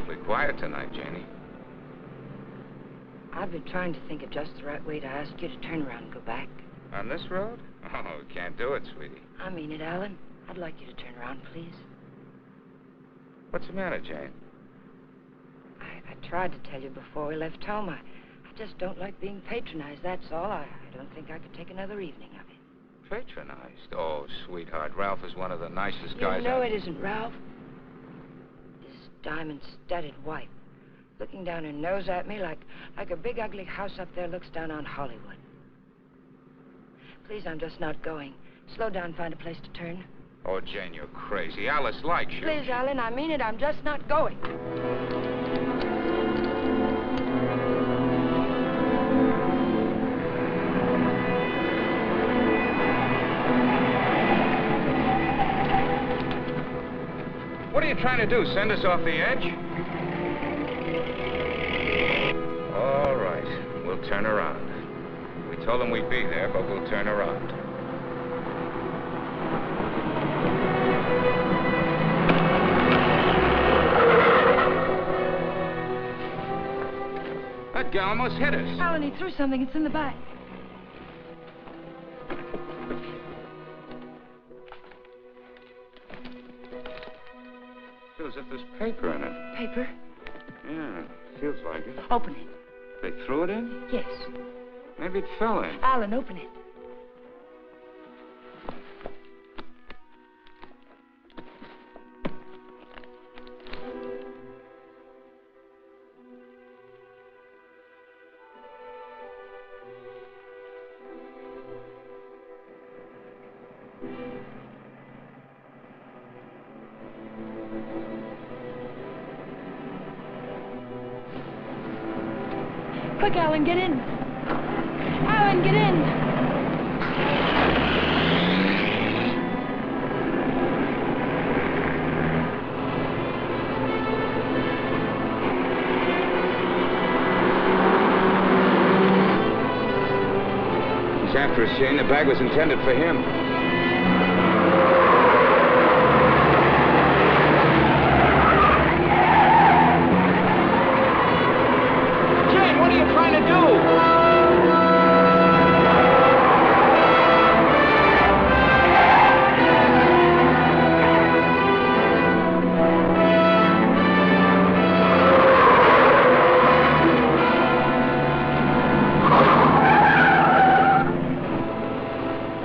awfully quiet tonight, Janie. I've been trying to think of just the right way to ask you to turn around and go back. On this road? Oh, we can't do it, sweetie. I mean it, Alan. I'd like you to turn around, please. What's the matter, Jane? I tried to tell you before we left home. I just don't like being patronized, that's all. I don't think I could take another evening of it. Patronized? Oh, sweetheart, Ralph is one of the nicest guys. You know it isn't Ralph. His diamond-studded wife, looking down her nose at me like a big ugly house up there looks down on Hollywood. Please, I'm just not going. Slow down, find a place to turn. Oh, Jane, you're crazy. Alice likes you. Please, Alan, I mean it. I'm just not going. What are you trying to do, send us off the edge? All right, we'll turn around. We told them we'd be there, but we'll turn around. That guy almost hit us. Alan, he threw something. It's in the back. Feels as if there's paper in it. Paper? Yeah, feels like it. Open it. They threw it in? Yes. Maybe it fell in. Alan, open it. Quick, Alan, get in. Alan, get in. He's after us, Jane. The bag was intended for him.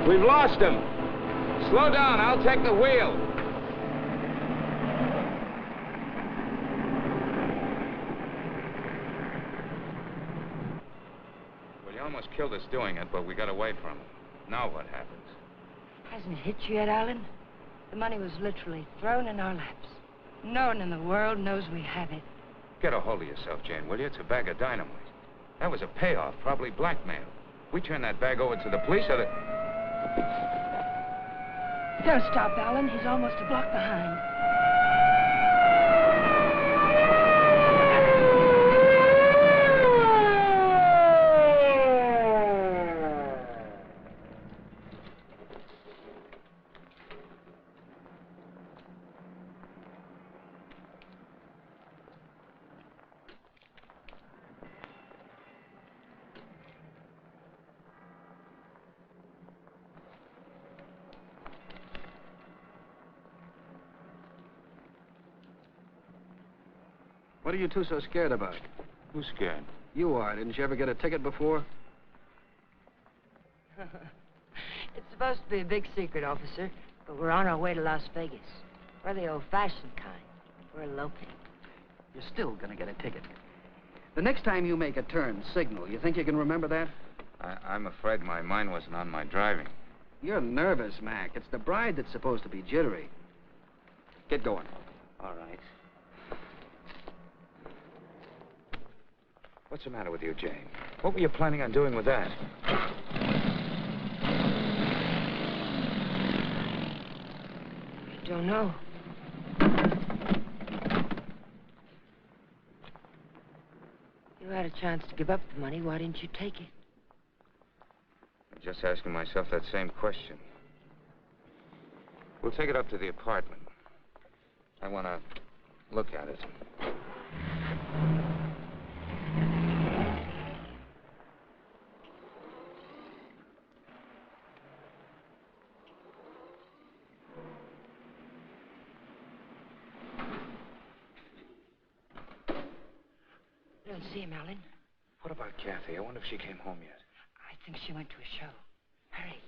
We've lost him. Slow down, I'll take the wheel. Well, he almost killed us doing it, but we got away from him. Now what happens? Hasn't it hit you yet, Alan? The money was literally thrown in our laps. No one in the world knows we have it. Get a hold of yourself, Jane, will you? It's a bag of dynamite. That was a payoff, probably blackmail. We turn that bag over to the police, or the... Don't stop, Alan. He's almost a block behind. What are you two so scared about? Who's scared? You are. Didn't you ever get a ticket before? It's supposed to be a big secret, officer, but we're on our way to Las Vegas. We're the old-fashioned kind. We're eloping. You're still gonna get a ticket. The next time you make a turn, signal. You think you can remember that? I'm afraid my mind wasn't on my driving. You're nervous, Mac. It's the bride that's supposed to be jittery. Get going. All right. What's the matter with you, Jane? What were you planning on doing with that? I don't know. You had a chance to give up the money. Why didn't you take it? I'm just asking myself that same question. We'll take it up to the apartment. I want to look at it. and see him, Alan. What about Kathy? I wonder if she came home yet. I think she went to a show. Hurry.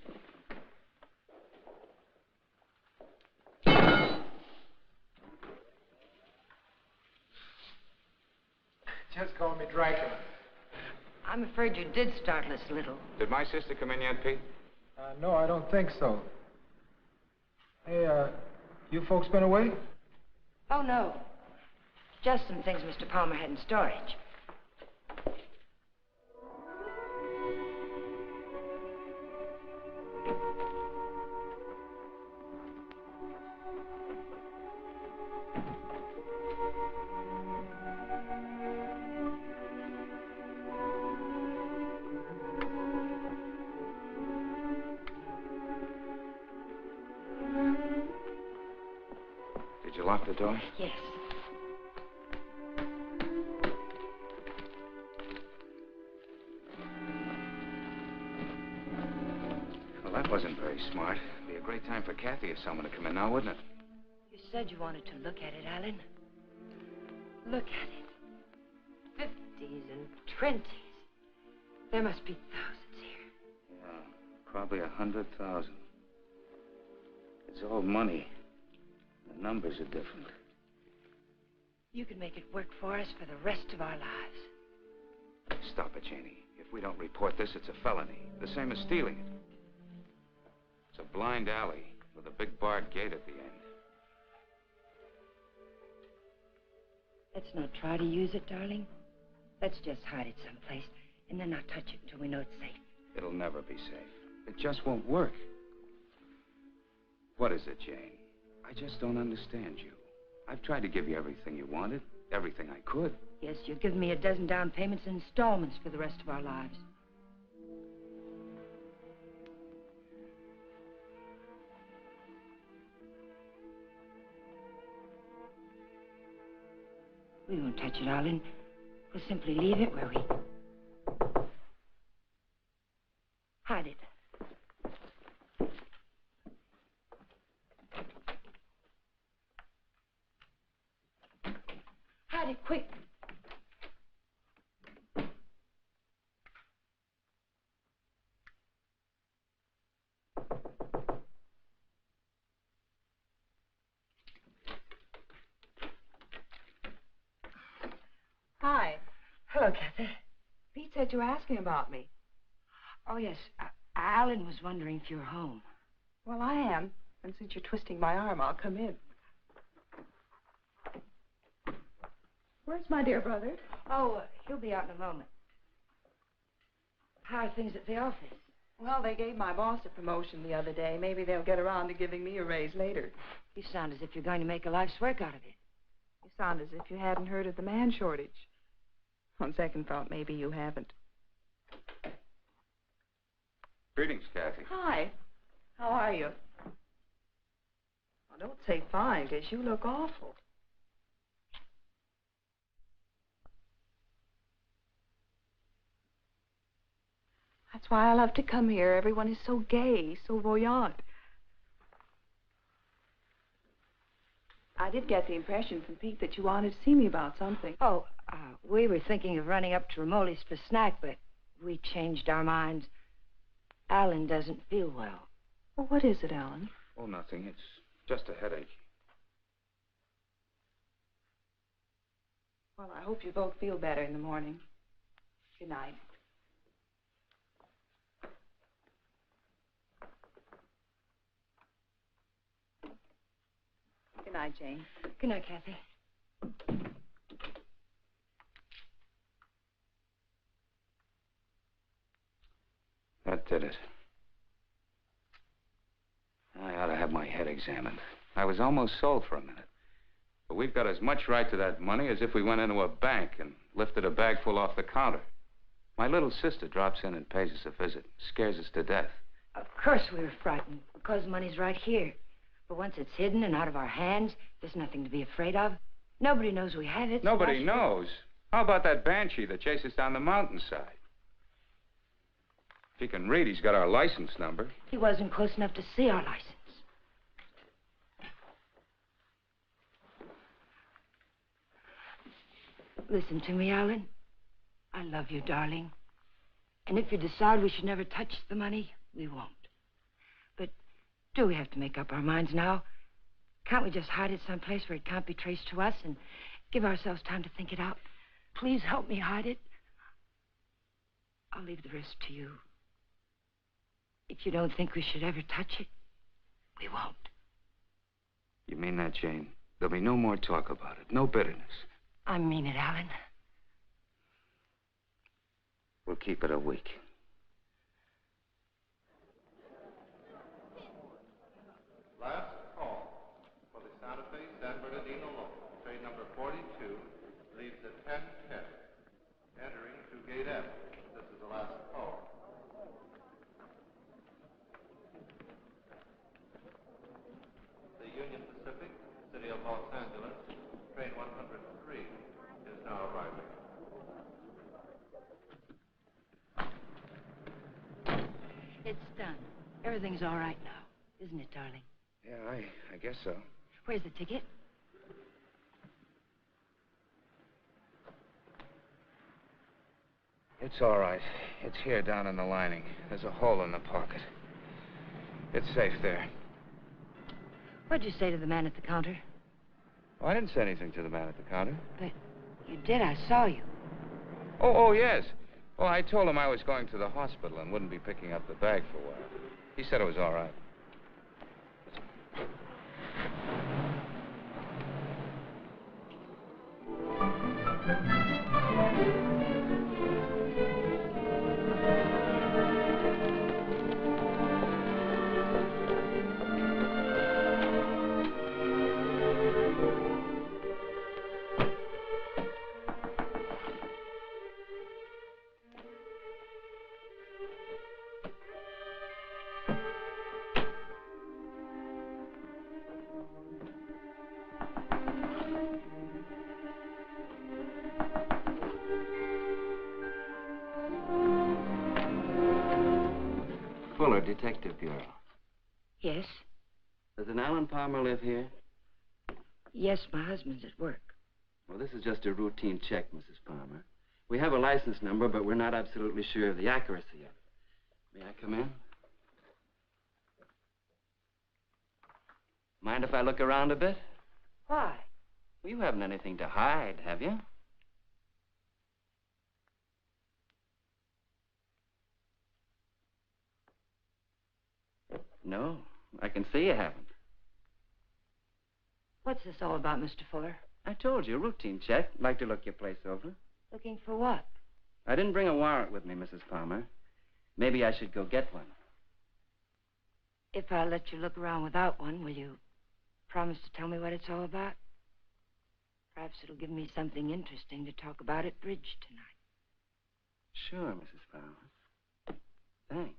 Just call me Dracula. I'm afraid you did startle us a little. Did my sister come in yet, Pete? No, I don't think so. Hey, you folks been away? Oh, no. Just some things Mr. Palmer had in storage. Did you lock the door? Yes. Well, that wasn't very smart. It'd be a great time for Kathy or someone to come in now, wouldn't it? You said you wanted to look at it, Alan. Look at it. 50s and 20s. There must be thousands here. Yeah, probably 100,000. It's all money. The numbers are different. You could make it work for us for the rest of our lives. Stop it, Janie. If we don't report this, it's a felony. The same as stealing it. It's a blind alley with a big barred gate at the end. Let's not try to use it, darling. Let's just hide it someplace and then not touch it until we know it's safe. It'll never be safe. It just won't work. What is it, Jane? I just don't understand you. I've tried to give you everything you wanted, everything I could. Yes, you've given me a dozen down payments in installments for the rest of our lives. We won't touch it, Alan. We'll simply leave it where we... hide it. Hide it, quick. Hi. Hello, Kathy. Pete said you were asking about me. Oh, yes. Alan was wondering if you were home. Well, I am. And since you're twisting my arm, I'll come in. Where's my dear brother? Oh, he'll be out in a moment. How are things at the office? Well, they gave my boss a promotion the other day. Maybe they'll get around to giving me a raise later. You sound as if you're going to make a life's work out of it. You sound as if you hadn't heard of the man shortage. On second thought, maybe you haven't. Greetings, Kathy. Hi. How are you? Well, don't say fine, because you look awful. That's why I love to come here. Everyone is so gay, so voyant. I did get the impression from Pete that you wanted to see me about something. Oh, we were thinking of running up to Ramoli's for a snack, but we changed our minds. Alan doesn't feel well. Well, what is it, Alan? Oh, nothing. It's just a headache. Well, I hope you both feel better in the morning. Good night. Good night, Jane. Good night, Kathy. That did it. I ought to have my head examined. I was almost sold for a minute. But we've got as much right to that money as if we went into a bank and lifted a bag full off the counter. My little sister drops in and pays us a visit. Scares us to death. Of course we were frightened, because the money's right here. But once it's hidden and out of our hands, there's nothing to be afraid of. Nobody knows we have it. Nobody knows. How about that banshee that chased us down the mountainside? If he can read, he's got our license number. He wasn't close enough to see our license. Listen to me, Alan. I love you, darling. And if you decide we should never touch the money, we won't. But do we have to make up our minds now? Can't we just hide it someplace where it can't be traced to us and give ourselves time to think it out? Please help me hide it. I'll leave the rest to you. If you don't think we should ever touch it, we won't. You mean that, Jane? There'll be no more talk about it, no bitterness. I mean it, Alan. We'll keep it a week. Last call for the Santa Fe San Bernardino local. Train number 42 leaves at 10:10, entering through Gate F. This is the last call. The Union Pacific, City of Los Angeles, train 103 is now arriving. It's done. Everything's all right now, isn't it, darling? Yeah, I guess so. Where's the ticket? It's all right. It's here down in the lining. There's a hole in the pocket. It's safe there. What'd you say to the man at the counter? Oh, I didn't say anything to the man at the counter. But you did. I saw you. Oh, yes. Well, I told him I was going to the hospital and wouldn't be picking up the bag for a while. He said it was all right. Fuller, Detective Bureau. Yes? Does an Alan Palmer live here? Yes, my husband's at work. Well, this is just a routine check, Mrs. Palmer. We have a license number, but we're not absolutely sure of the accuracy of it. May I come in? Mind if I look around a bit? Why? Well, you haven't anything to hide, have you? No, I can see you haven't. What's this all about, Mr. Fuller? I told you, routine check. Like to look your place over. Looking for what? I didn't bring a warrant with me, Mrs. Palmer. Maybe I should go get one. If I let you look around without one, will you promise to tell me what it's all about? Perhaps it'll give me something interesting to talk about at bridge tonight. Sure, Mrs. Palmer. Thanks.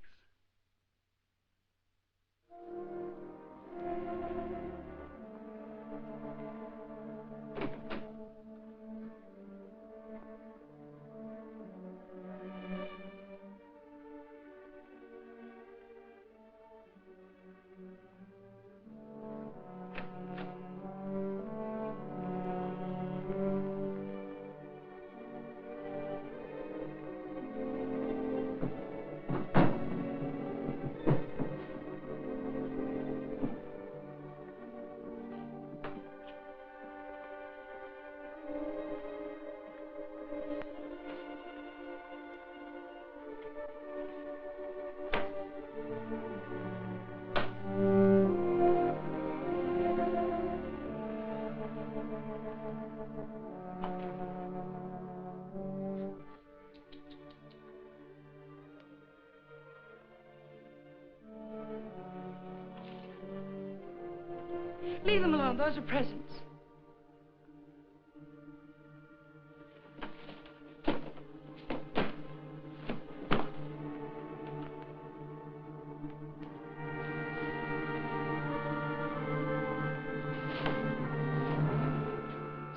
Leave them alone. Those are presents.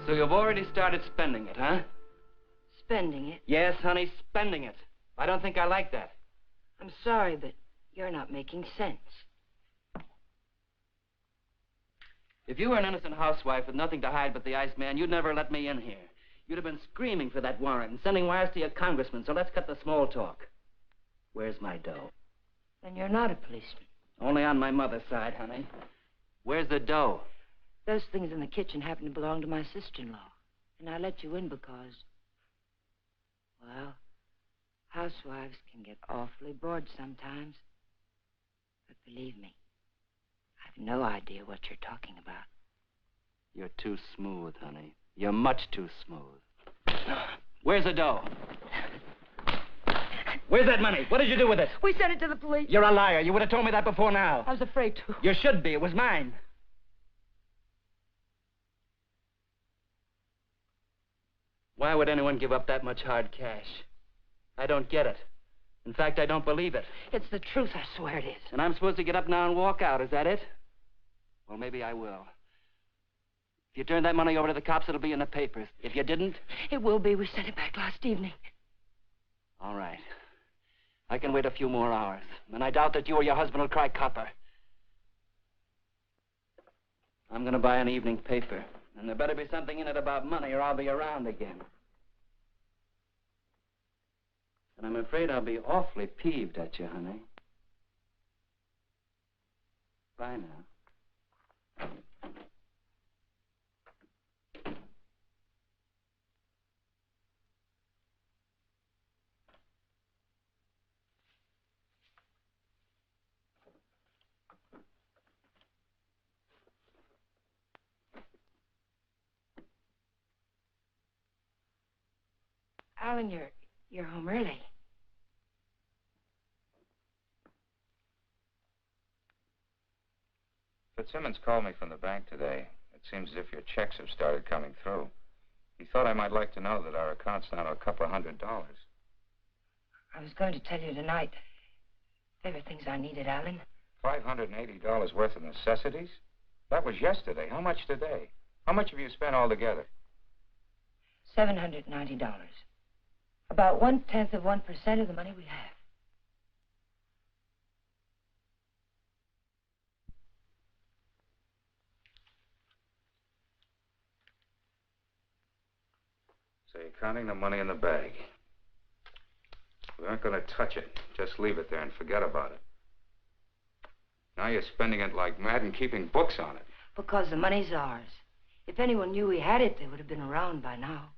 So you've already started spending it, huh? Spending it? Yes, honey, spending it. I don't think I like that. I'm sorry, but you're not making sense. If you were an innocent housewife with nothing to hide but the Iceman, you'd never let me in here. You'd have been screaming for that warrant and sending wires to your congressman, so let's cut the small talk. Where's my dough? Then you're not a policeman. Only on my mother's side, honey. Where's the dough? Those things in the kitchen happen to belong to my sister-in-law. And I let you in because, well, housewives can get awfully bored sometimes. But believe me, I've no idea what you're talking about. You're too smooth, honey. You're much too smooth. Where's the dough? Where's that money? What did you do with it? We sent it to the police. You're a liar. You would have told me that before now. I was afraid to. You should be. It was mine. Why would anyone give up that much hard cash? I don't get it. In fact, I don't believe it. It's the truth, I swear it is. And I'm supposed to get up now and walk out, is that it? Well, maybe I will. If you turn that money over to the cops, it'll be in the papers. If you didn't... It will be. We sent it back last evening. All right. I can wait a few more hours. And I doubt that you or your husband will cry copper. I'm going to buy an evening paper. And there better be something in it about money or I'll be around again. And I'm afraid I'll be awfully peeved at you, honey. Bye now. Alan, you're home early. Fitzsimmons called me from the bank today. It seems as if your checks have started coming through. He thought I might like to know that our account's down to a couple of $100. I was going to tell you tonight. There were things I needed, Alan. $580 worth of necessities? That was yesterday. How much today? How much have you spent altogether? $790. About 1/10 of 1% of the money we have. So you're counting the money in the bag. We aren't going to touch it. Just leave it there and forget about it. Now you're spending it like mad and keeping books on it. Because the money's ours. If anyone knew we had it, they would have been around by now.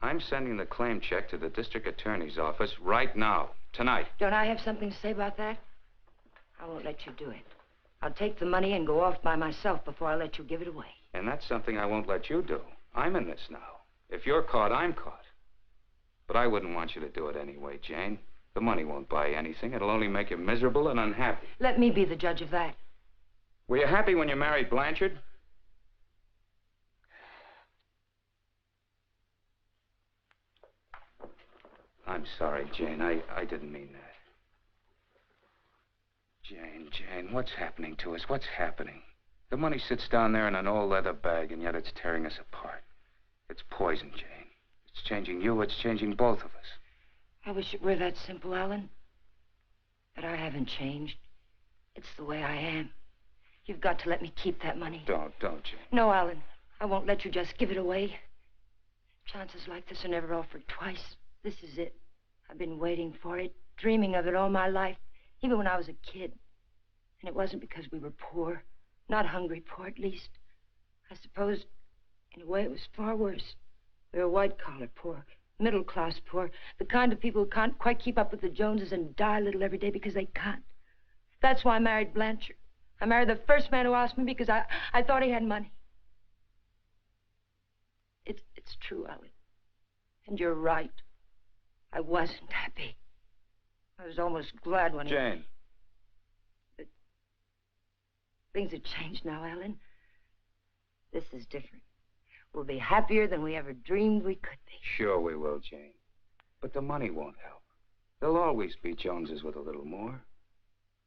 I'm sending the claim check to the district attorney's office right now, tonight. Don't I have something to say about that? I won't let you do it. I'll take the money and go off by myself before I let you give it away. And that's something I won't let you do. I'm in this now. If you're caught, I'm caught. But I wouldn't want you to do it anyway, Jane. The money won't buy anything. It'll only make you miserable and unhappy. Let me be the judge of that. Were you happy when you married Blanchard? I'm sorry, Jane. I didn't mean that. Jane, what's happening to us? What's happening? The money sits down there in an old leather bag, and yet it's tearing us apart. It's poison, Jane. It's changing you. It's changing both of us. I wish it were that simple, Alan. But I haven't changed. It's the way I am. You've got to let me keep that money. Don't, Jane. No, Alan. I won't let you just give it away. Chances like this are never offered twice. This is it. I've been waiting for it, dreaming of it all my life, even when I was a kid. And it wasn't because we were poor. Not hungry poor, at least. I suppose, in a way, it was far worse. We were white-collar poor, middle-class poor, the kind of people who can't quite keep up with the Joneses and die a little every day because they can't. That's why I married Blanchard. I married the first man who asked me because I thought he had money. It's true, Alan. And you're right. I wasn't happy. I was almost glad when Jane. But things have changed now, Alan. This is different. We'll be happier than we ever dreamed we could be. Sure we will, Jane. But the money won't help. There'll always be Joneses with a little more.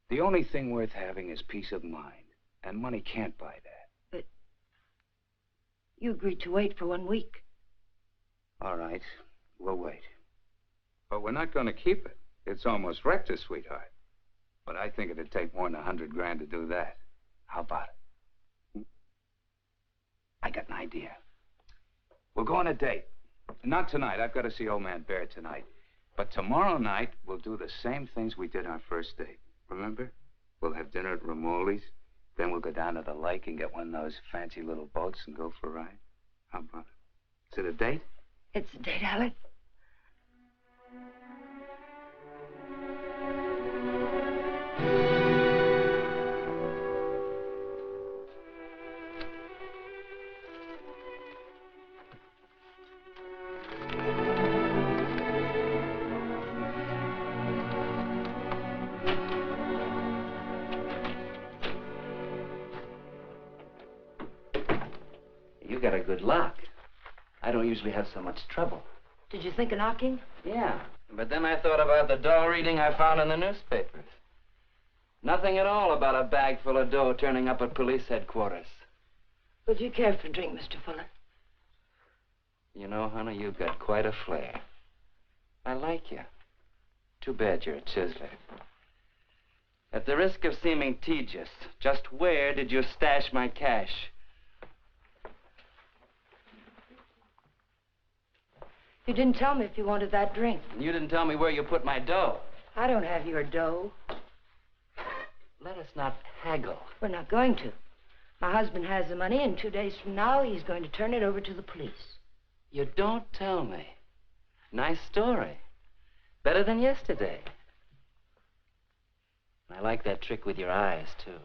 The only thing worth having is peace of mind. And money can't buy that. But you agreed to wait for 1 week. All right. We'll wait. But we're not going to keep it. It's almost wrecked us, sweetheart. But I think it'd take more than $100 grand to do that. How about it? I got an idea. We'll go on a date. Not tonight. I've got to see old man Bear tonight. But tomorrow night, we'll do the same things we did our first date. Remember? We'll have dinner at Ramoli's. Then we'll go down to the lake and get one of those fancy little boats and go for a ride. How about it? Is it a date? It's a date, Alec. You got a good lock. I don't usually have so much trouble. Did you think of knocking? Yeah, but then I thought about the dough reading I found in the newspapers. Nothing at all about a bag full of dough turning up at police headquarters. Would you care for a drink, Mr. Fuller? You know, honey, you've got quite a flair. I like you. Too bad you're a chiseler. At the risk of seeming tedious, just where did you stash my cash? You didn't tell me if you wanted that drink. And you didn't tell me where you put my dough. I don't have your dough. Let us not haggle. We're not going to. My husband has the money, and 2 days from now, he's going to turn it over to the police. You don't tell me. Nice story. Better than yesterday. I like that trick with your eyes, too.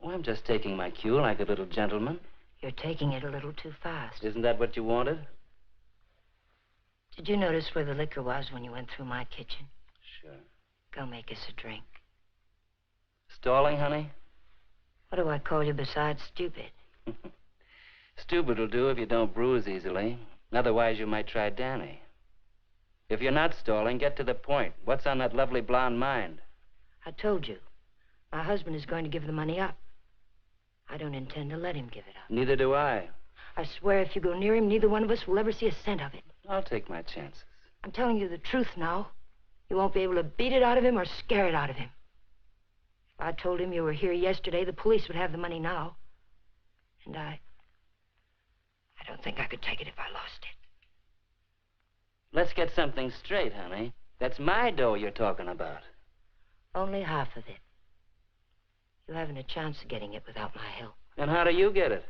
Oh, I'm just taking my cue like a little gentleman. You're taking it a little too fast. Isn't that what you wanted? Did you notice where the liquor was when you went through my kitchen? Sure. Go make us a drink. Stalling, honey? What do I call you besides stupid? Stupid will do if you don't bruise easily. Otherwise, you might try Danny. If you're not stalling, get to the point. What's on that lovely blonde mind? I told you. My husband is going to give the money up. I don't intend to let him give it up. Neither do I. I swear if you go near him, neither one of us will ever see a cent of it. I'll take my chances. I'm telling you the truth now. You won't be able to beat it out of him or scare it out of him. If I told him you were here yesterday, the police would have the money now. And I don't think I could take it if I lost it. Let's get something straight, honey. That's my dough you're talking about. Only half of it. You haven't a chance of getting it without my help. And how do you get it?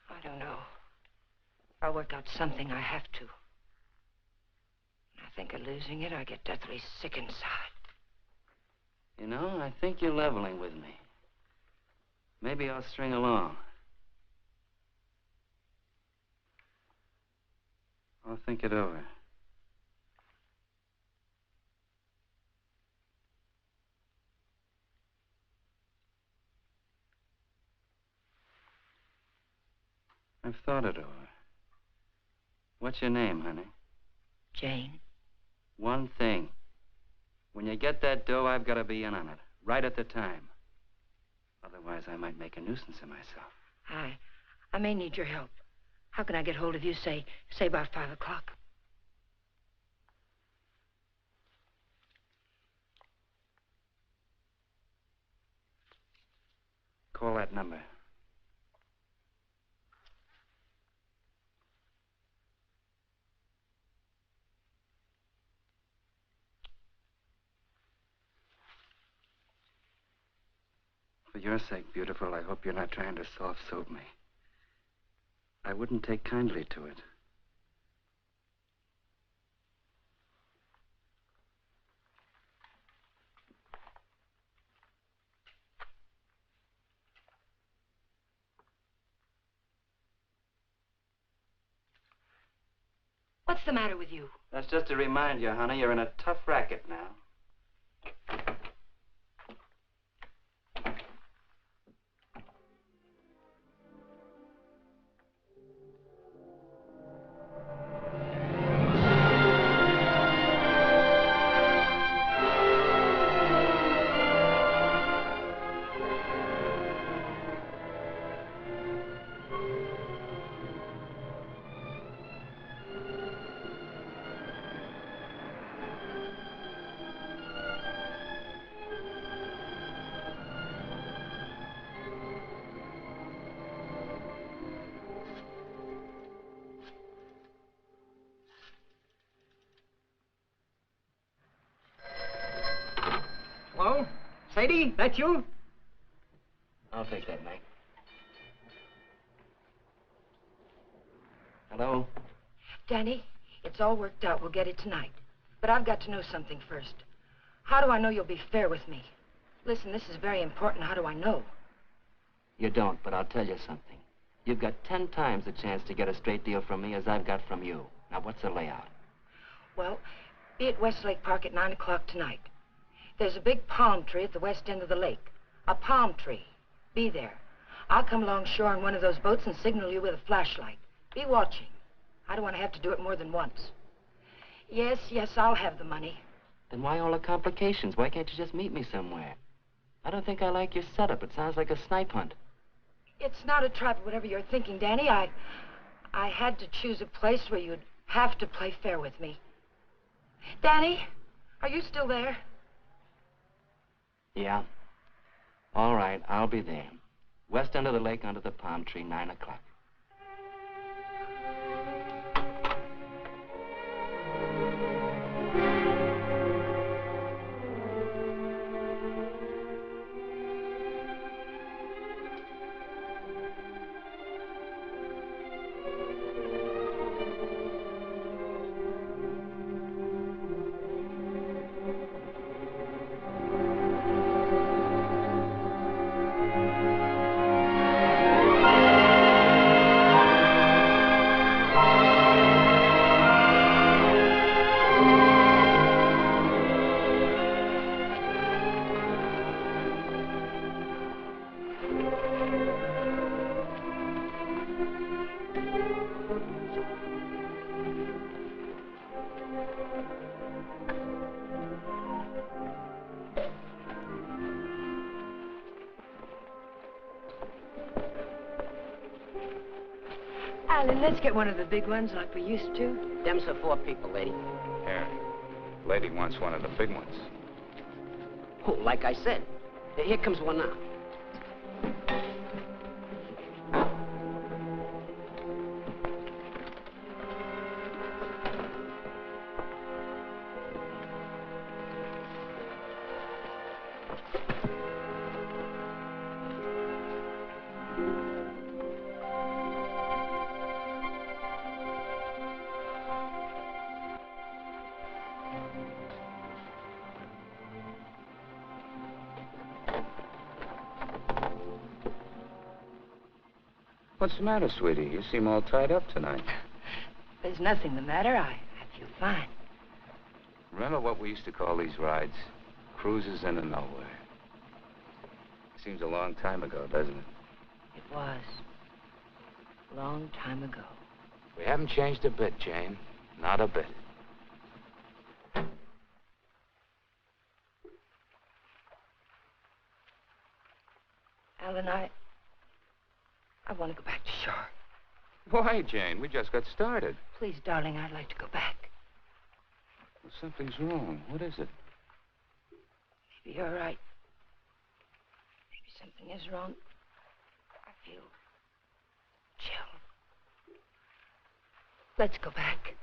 I don't know. I'll work out something. I have to. When I think of losing it, I get deathly sick inside. You know, I think you're leveling with me. Maybe I'll string along. I'll think it over. I've thought it over. What's your name, honey? Jane. One thing. When you get that dough, I've got to be in on it, right at the time. Otherwise, I might make a nuisance of myself. I may need your help. How can I get hold of you, say about 5 o'clock? Call that number. For your sake, beautiful, I hope you're not trying to soft-soap me. I wouldn't take kindly to it. What's the matter with you? That's just to remind you, honey, you're in a tough racket now. Sadie, that you? I'll take that, Mac. Hello? Danny, it's all worked out. We'll get it tonight. But I've got to know something first. How do I know you'll be fair with me? Listen, this is very important. How do I know? You don't, but I'll tell you something. You've got 10 times the chance to get a straight deal from me as I've got from you. Now, what's the layout? Well, be at Westlake Park at 9 o'clock tonight. There's a big palm tree at the west end of the lake. A palm tree. Be there. I'll come along shore on one of those boats and signal you with a flashlight. Be watching. I don't want to have to do it more than once. Yes, I'll have the money. Then why all the complications? Why can't you just meet me somewhere? I don't think I like your setup. It sounds like a snipe hunt. It's not a trap, whatever you're thinking, Danny. I had to choose a place where you'd have to play fair with me. Danny, are you still there? Yeah. All right, I'll be there. West end of the lake under the palm tree, 9 o'clock. Alan, let's get one of the big ones like we used to. Them's for 4 people, lady. Yeah. Lady wants one of the big ones. Oh, like I said. Here comes one now. What's the matter, sweetie? You seem all tied up tonight. There's nothing the matter. I feel fine. Remember what we used to call these rides? Cruises into nowhere. Seems a long time ago, doesn't it? It was. A long time ago. We haven't changed a bit, Jane. Not a bit. Alan, I want to go back to shore. Why, Jane? We just got started. Please, darling, I'd like to go back. Well, something's wrong. What is it? Maybe you're right. Maybe something is wrong. I feel chill. Let's go back.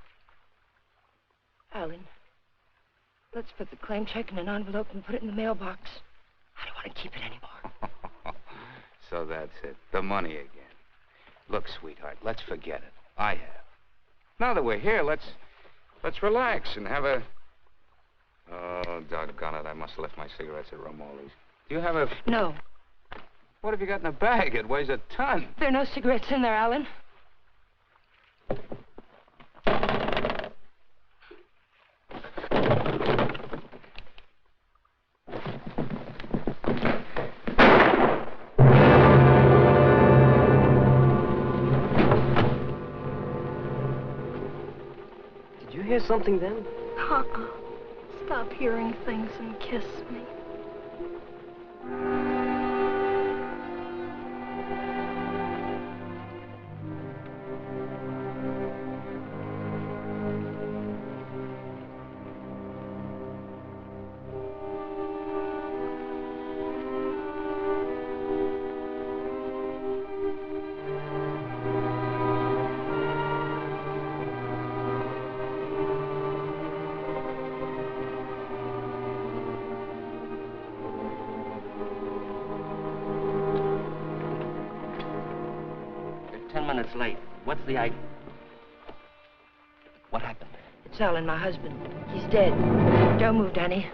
Alan, let's put the claim check in an envelope and put it in the mailbox. I don't want to keep it anymore. So that's it. The money again. Look, sweetheart, let's forget it. I have. Now that we're here, let's relax and have a... Oh, doggone it. I must have left my cigarettes at Romoli's. Do you have a... No. What have you got in a bag? It weighs a ton. There are no cigarettes in there, Alan. Did you hear something then? Stop hearing things and kiss me. minutes late. What's the idea? What happened? It's Alan, my husband. He's dead. Don't move, Danny.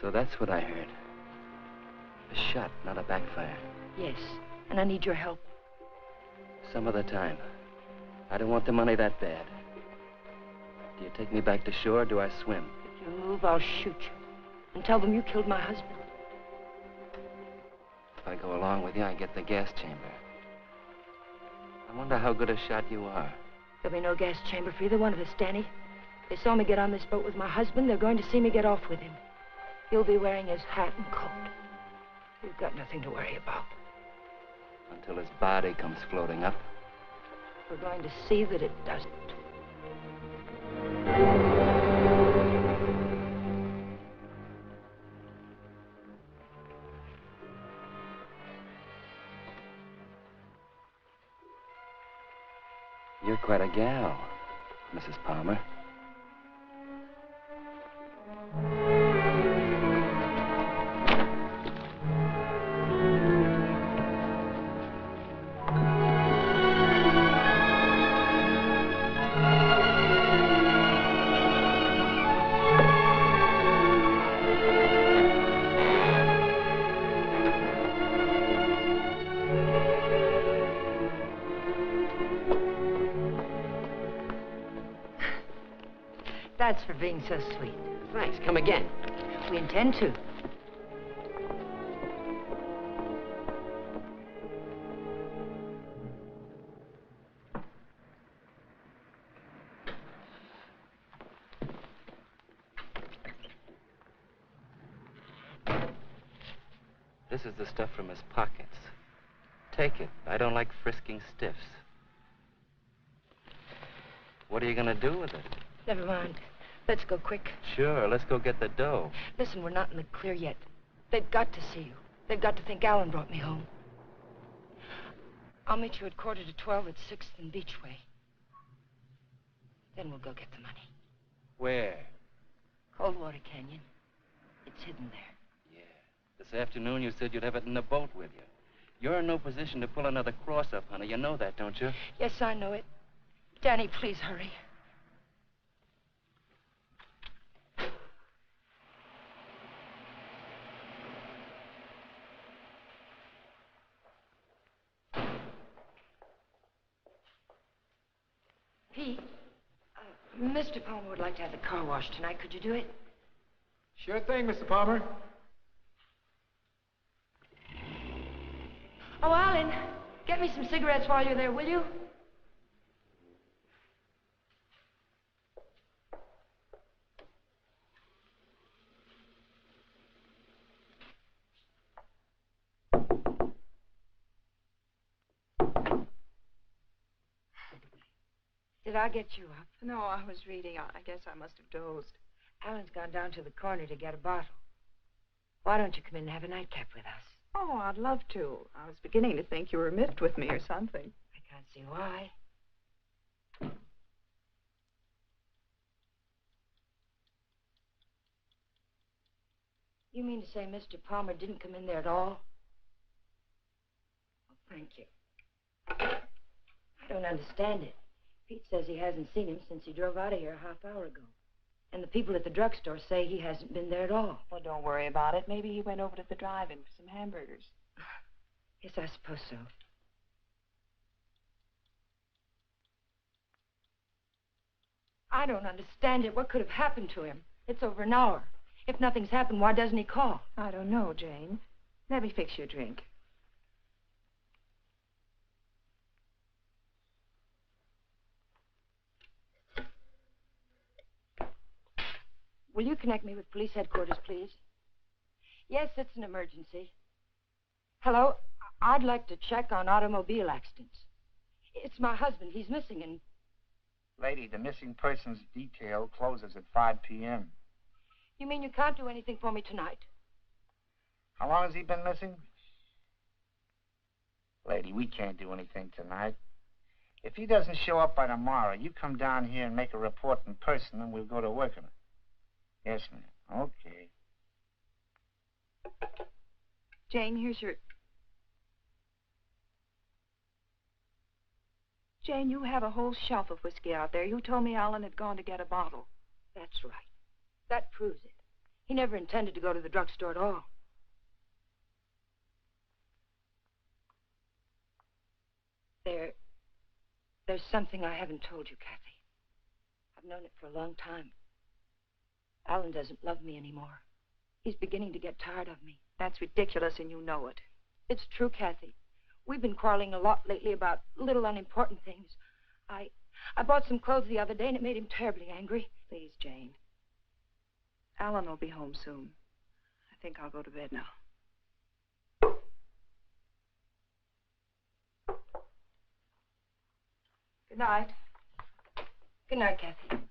So that's what I heard. A shot, not a backfire. Yes, and I need your help. Some other time. I don't want the money that bad. Do you take me back to shore or do I swim? If you move, I'll shoot you. And tell them you killed my husband. If I go along with you, I get the gas chamber. I wonder how good a shot you are. There'll be no gas chamber for either one of us, Danny. They saw me get on this boat with my husband. They're going to see me get off with him. He'll be wearing his hat and coat. You've got nothing to worry about. Until his body comes floating up. We're going to see that it doesn't. You're quite a gal, Mrs. Palmer. That's for being so sweet. Thanks. Come again. We intend to. This is the stuff from his pockets. Take it. I don't like frisking stiffs. What are you going to do with it? Never mind. Let's go quick. Sure, let's go get the dough. Listen, we're not in the clear yet. They've got to see you. They've got to think Alan brought me home. I'll meet you at 11:45 at 6th and Beachway. Then we'll go get the money. Where? Coldwater Canyon. It's hidden there. Yeah. This afternoon you said you'd have it in the boat with you. You're in no position to pull another cross-up, honey. You know that, don't you? Yes, I know it. Danny, please hurry. Pete, Mr. Palmer would like to have the car washed tonight. Could you do it? Sure thing, Mr. Palmer. Oh, Alan, get me some cigarettes while you're there, will you? Did I get you up? No, I was reading. I guess I must have dozed. Alan's gone down to the corner to get a bottle. Why don't you come in and have a nightcap with us? Oh, I'd love to. I was beginning to think you were miffed with me or something. I can't see why. You mean to say Mr. Palmer didn't come in there at all? Well, thank you. I don't understand it. Pete says he hasn't seen him since he drove out of here a half hour ago. And the people at the drugstore say he hasn't been there at all. Well, don't worry about it. Maybe he went over to the drive-in for some hamburgers. Yes, I suppose so. I don't understand it. What could have happened to him? It's over an hour. If nothing's happened, why doesn't he call? I don't know, Jane. Let me fix you a drink. Will you connect me with police headquarters, please? Yes, it's an emergency. Hello? I'd like to check on automobile accidents. It's my husband. He's missing and... Lady, the missing persons detail closes at 5 p.m. You mean you can't do anything for me tonight? How long has he been missing? Lady, we can't do anything tonight. If he doesn't show up by tomorrow, you come down here and make a report in person, and we'll go to work on it. Yes, ma'am. Okay. Jane, here's your... Jane, you have a whole shelf of whiskey out there. You told me Alan had gone to get a bottle. That's right. That proves it. He never intended to go to the drugstore at all. There's something I haven't told you, Kathy. I've known it for a long time. Alan doesn't love me anymore. He's beginning to get tired of me. That's ridiculous, and you know it. It's true, Kathy. We've been quarreling a lot lately about little unimportant things. I bought some clothes the other day, and it made him terribly angry. Please, Jane. Alan will be home soon. I think I'll go to bed now. Good night. Good night, Kathy.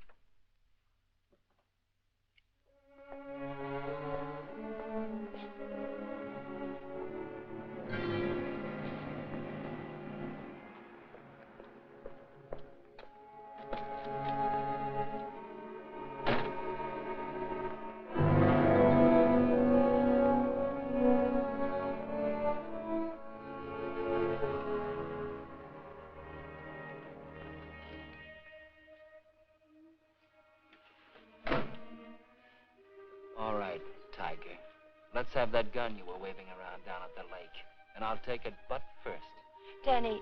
Let's have that gun you were waving around down at the lake. And I'll take it butt first. Danny,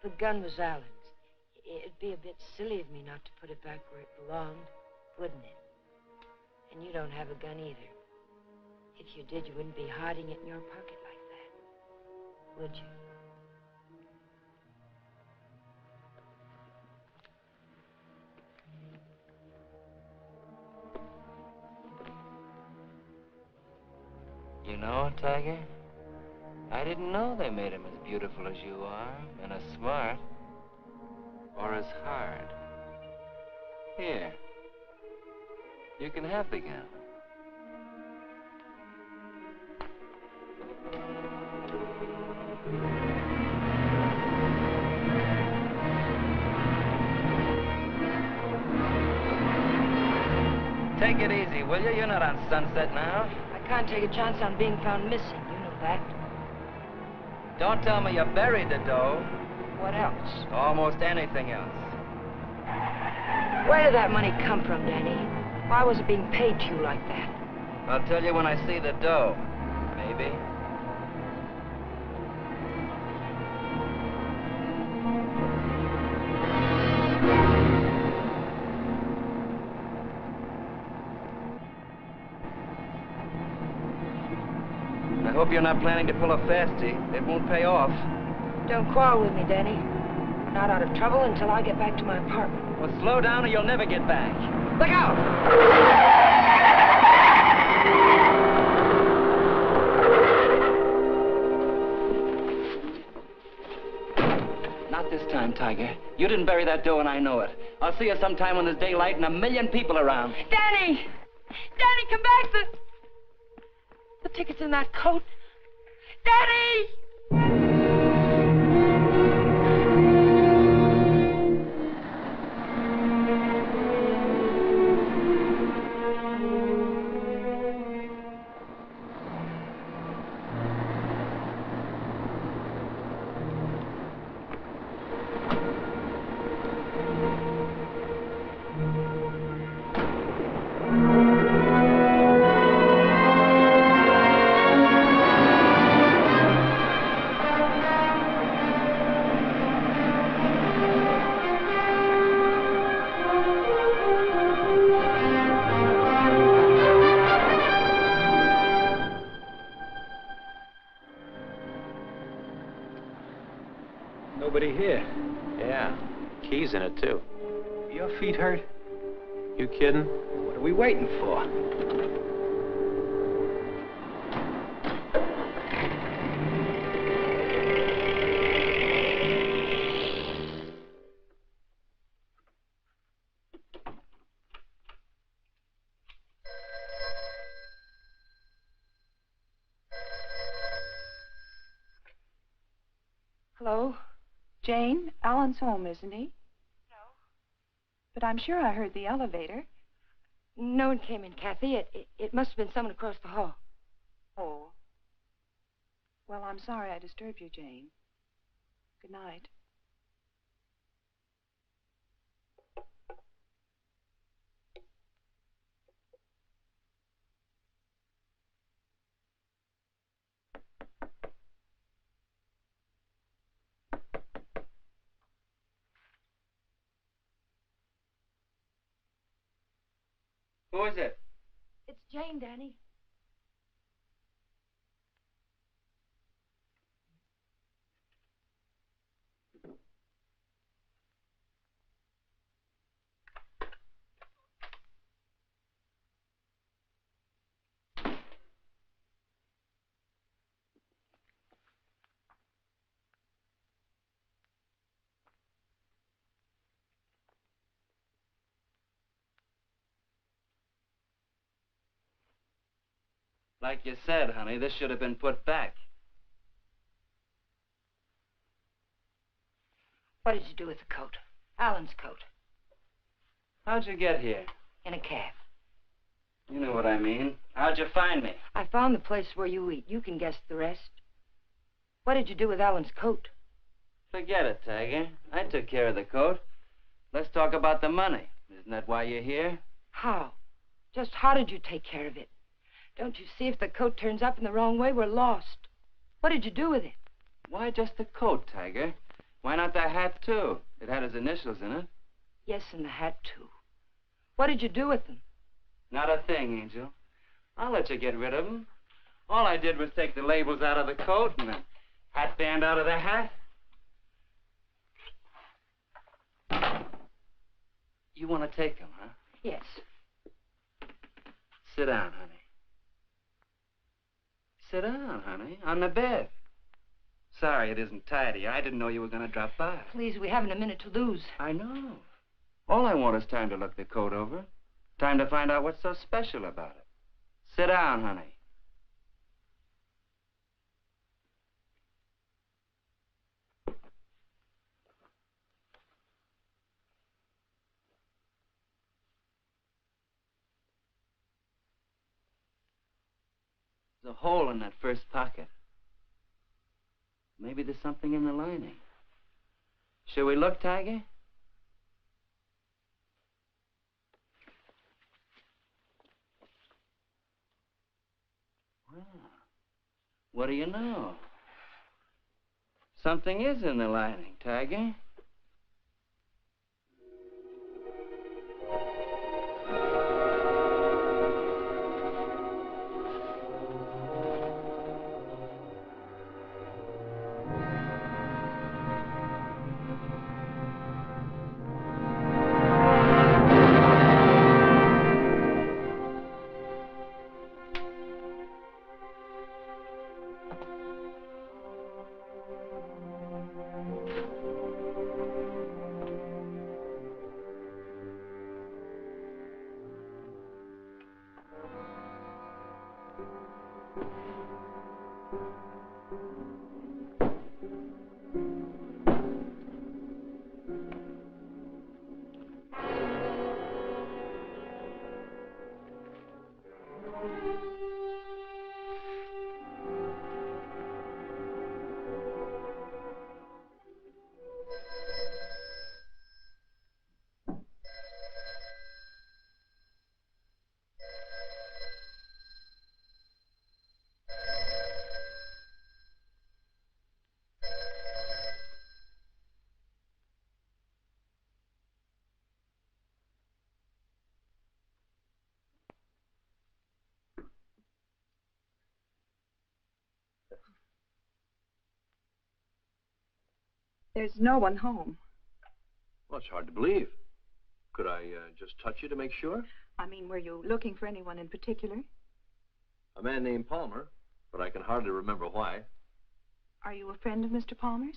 the gun was Alan's. It'd be a bit silly of me not to put it back where it belonged, wouldn't it? And you don't have a gun either. If you did, you wouldn't be hiding it in your pocket like that, would you? You know, Tiger, I didn't know they made him as beautiful as you are, and as smart, or as hard. Here, you can have the gun. Take it easy, will you? You're not on Sunset now. I can't take a chance on being found missing. You know that. Don't tell me you buried the dough. What else? Almost anything else. Where did that money come from, Danny? Why was it being paid to you like that? I'll tell you when I see the dough. Maybe. I hope you're not planning to pull a fastie. It won't pay off. Don't quarrel with me, Danny. I'm not out of trouble until I get back to my apartment. Well, slow down or you'll never get back. Look out! Not this time, Tiger. You didn't bury that dough and I know it. I'll see you sometime when there's daylight and a million people around. Danny! Danny, come back! The ticket's in that coat. Danny! Nobody here. Yeah, keys in it, too. Your feet hurt? You kidding? What are we waiting for? Hello? Jane, Alan's home, isn't he? No. But I'm sure I heard the elevator. No one came in, Kathy. It must have been someone across the hall. Oh. Well, I'm sorry I disturbed you, Jane. Good night. Who is it? It's Jane, Danny. Like you said, honey, this should have been put back. What did you do with the coat? Alan's coat. How'd you get here? In a cab. You know what I mean. How'd you find me? I found the place where you eat. You can guess the rest. What did you do with Alan's coat? Forget it, Tiger. I took care of the coat. Let's talk about the money. Isn't that why you're here? How? Just how did you take care of it? Don't you see if the coat turns up in the wrong way, we're lost. What did you do with it? Why just the coat, Tiger? Why not the hat, too? It had his initials in it. Yes, and the hat, too. What did you do with them? Not a thing, Angel. I'll let you get rid of them. All I did was take the labels out of the coat and the hat band out of the hat. You want to take them, huh? Yes. Sit down, honey. Sit down, honey, on the bed. Sorry it isn't tidy. I didn't know you were going to drop by. Please, we haven't a minute to lose. I know. All I want is time to look the coat over. Time to find out what's so special about it. Sit down, honey. There's a hole in that first pocket. Maybe there's something in the lining. Shall we look, Tiger? Well, what do you know? Something is in the lining, Tiger. There's no one home. Well, it's hard to believe. Could I just touch you to make sure? I mean, were you looking for anyone in particular? A man named Palmer, but I can hardly remember why. Are you a friend of Mr. Palmer's?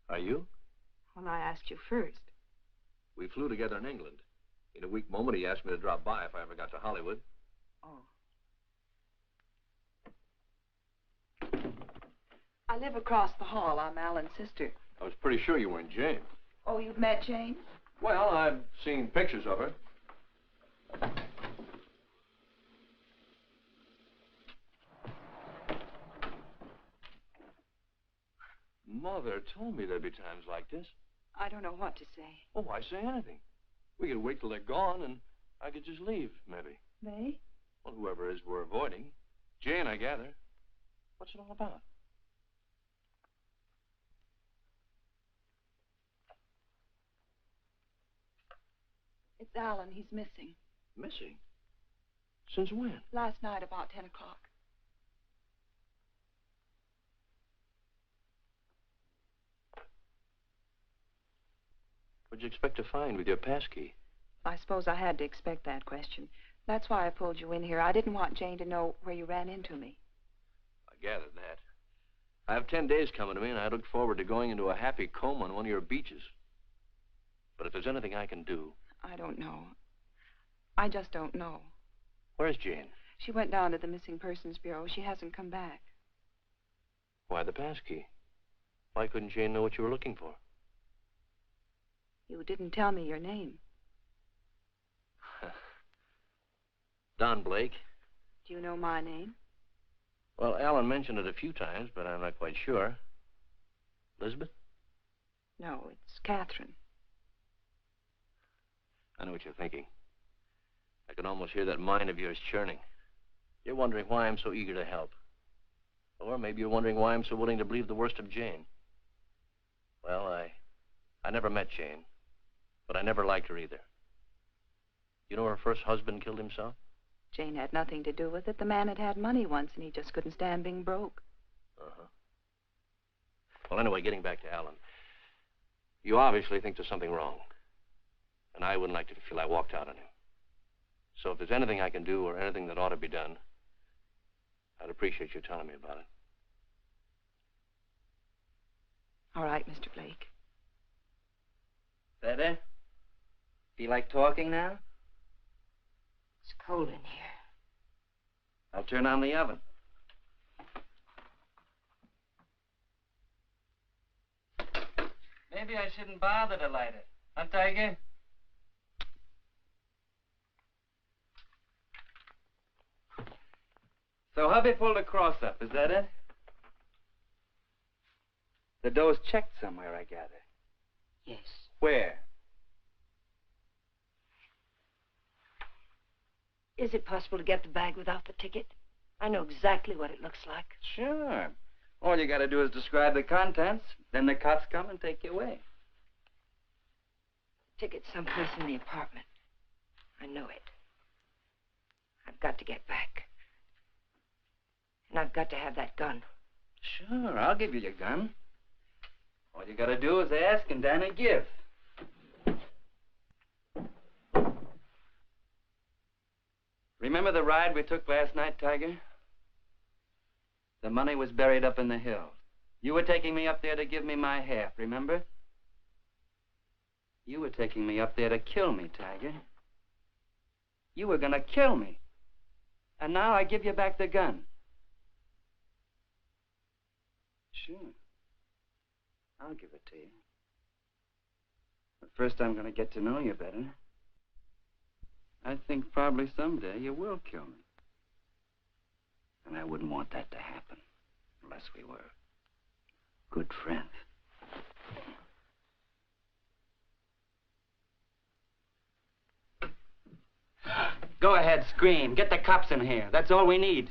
Are you? Well, I asked you first. We flew together in England. In a weak moment, he asked me to drop by if I ever got to Hollywood. Oh. I live across the hall. I'm Alan's sister. I was pretty sure you weren't Jane. Oh, you've met Jane? Well, I've seen pictures of her. Mother told me there'd be times like this. I don't know what to say. Oh, why say anything? We could wait till they're gone, and I could just leave, maybe. They? Well, whoever it is we're avoiding. Jane, I gather. What's it all about? It's Alan. He's missing. Missing? Since when? Last night about 10 o'clock. What'd you expect to find with your passkey? I suppose I had to expect that question. That's why I pulled you in here. I didn't want Jane to know where you ran into me. I gathered that. I have 10 days coming to me, and I look forward to going into a happy coma on one of your beaches. But if there's anything I can do... I don't know. I just don't know. Where's Jane? She went down to the Missing Persons Bureau. She hasn't come back. Why the passkey? Why couldn't Jane know what you were looking for? You didn't tell me your name. Don Blake. Do you know my name? Well, Alan mentioned it a few times, but I'm not quite sure. Elizabeth? No, it's Catherine. I know what you're thinking. I can almost hear that mind of yours churning. You're wondering why I'm so eager to help. Or maybe you're wondering why I'm so willing to believe the worst of Jane. Well, I never met Jane, but I never liked her either. You know her first husband killed himself? Jane had nothing to do with it. The man had money once, and he just couldn't stand being broke. Uh-huh. Well, anyway, getting back to Alan. You obviously think there's something wrong. And I wouldn't like you to feel I walked out on him. So if there's anything I can do or anything that ought to be done, I'd appreciate you telling me about it. All right, Mr. Blake. Better? Feel like talking now? It's cold in here. I'll turn on the oven. Maybe I shouldn't bother to light it. Huh, Tiger? So hubby pulled a cross up, is that it? The dough's checked somewhere, I gather. Yes. Where? Is it possible to get the bag without the ticket? I know exactly what it looks like. Sure. All you gotta do is describe the contents, then the cops come and take you away. Ticket's someplace in the apartment. I know it. I've got to get back. And I've got to have that gun. Sure, I'll give you your gun. All you gotta do is ask and Danny give. Remember the ride we took last night, Tiger? The money was buried up in the hills. You were taking me up there to give me my half, remember? You were taking me up there to kill me, Tiger. You were gonna kill me. And now I give you back the gun. Sure. I'll give it to you. But first I'm gonna get to know you better. I think probably someday you will kill me. And I wouldn't want that to happen unless we were good friends. Go ahead, scream. Get the cops in here. That's all we need.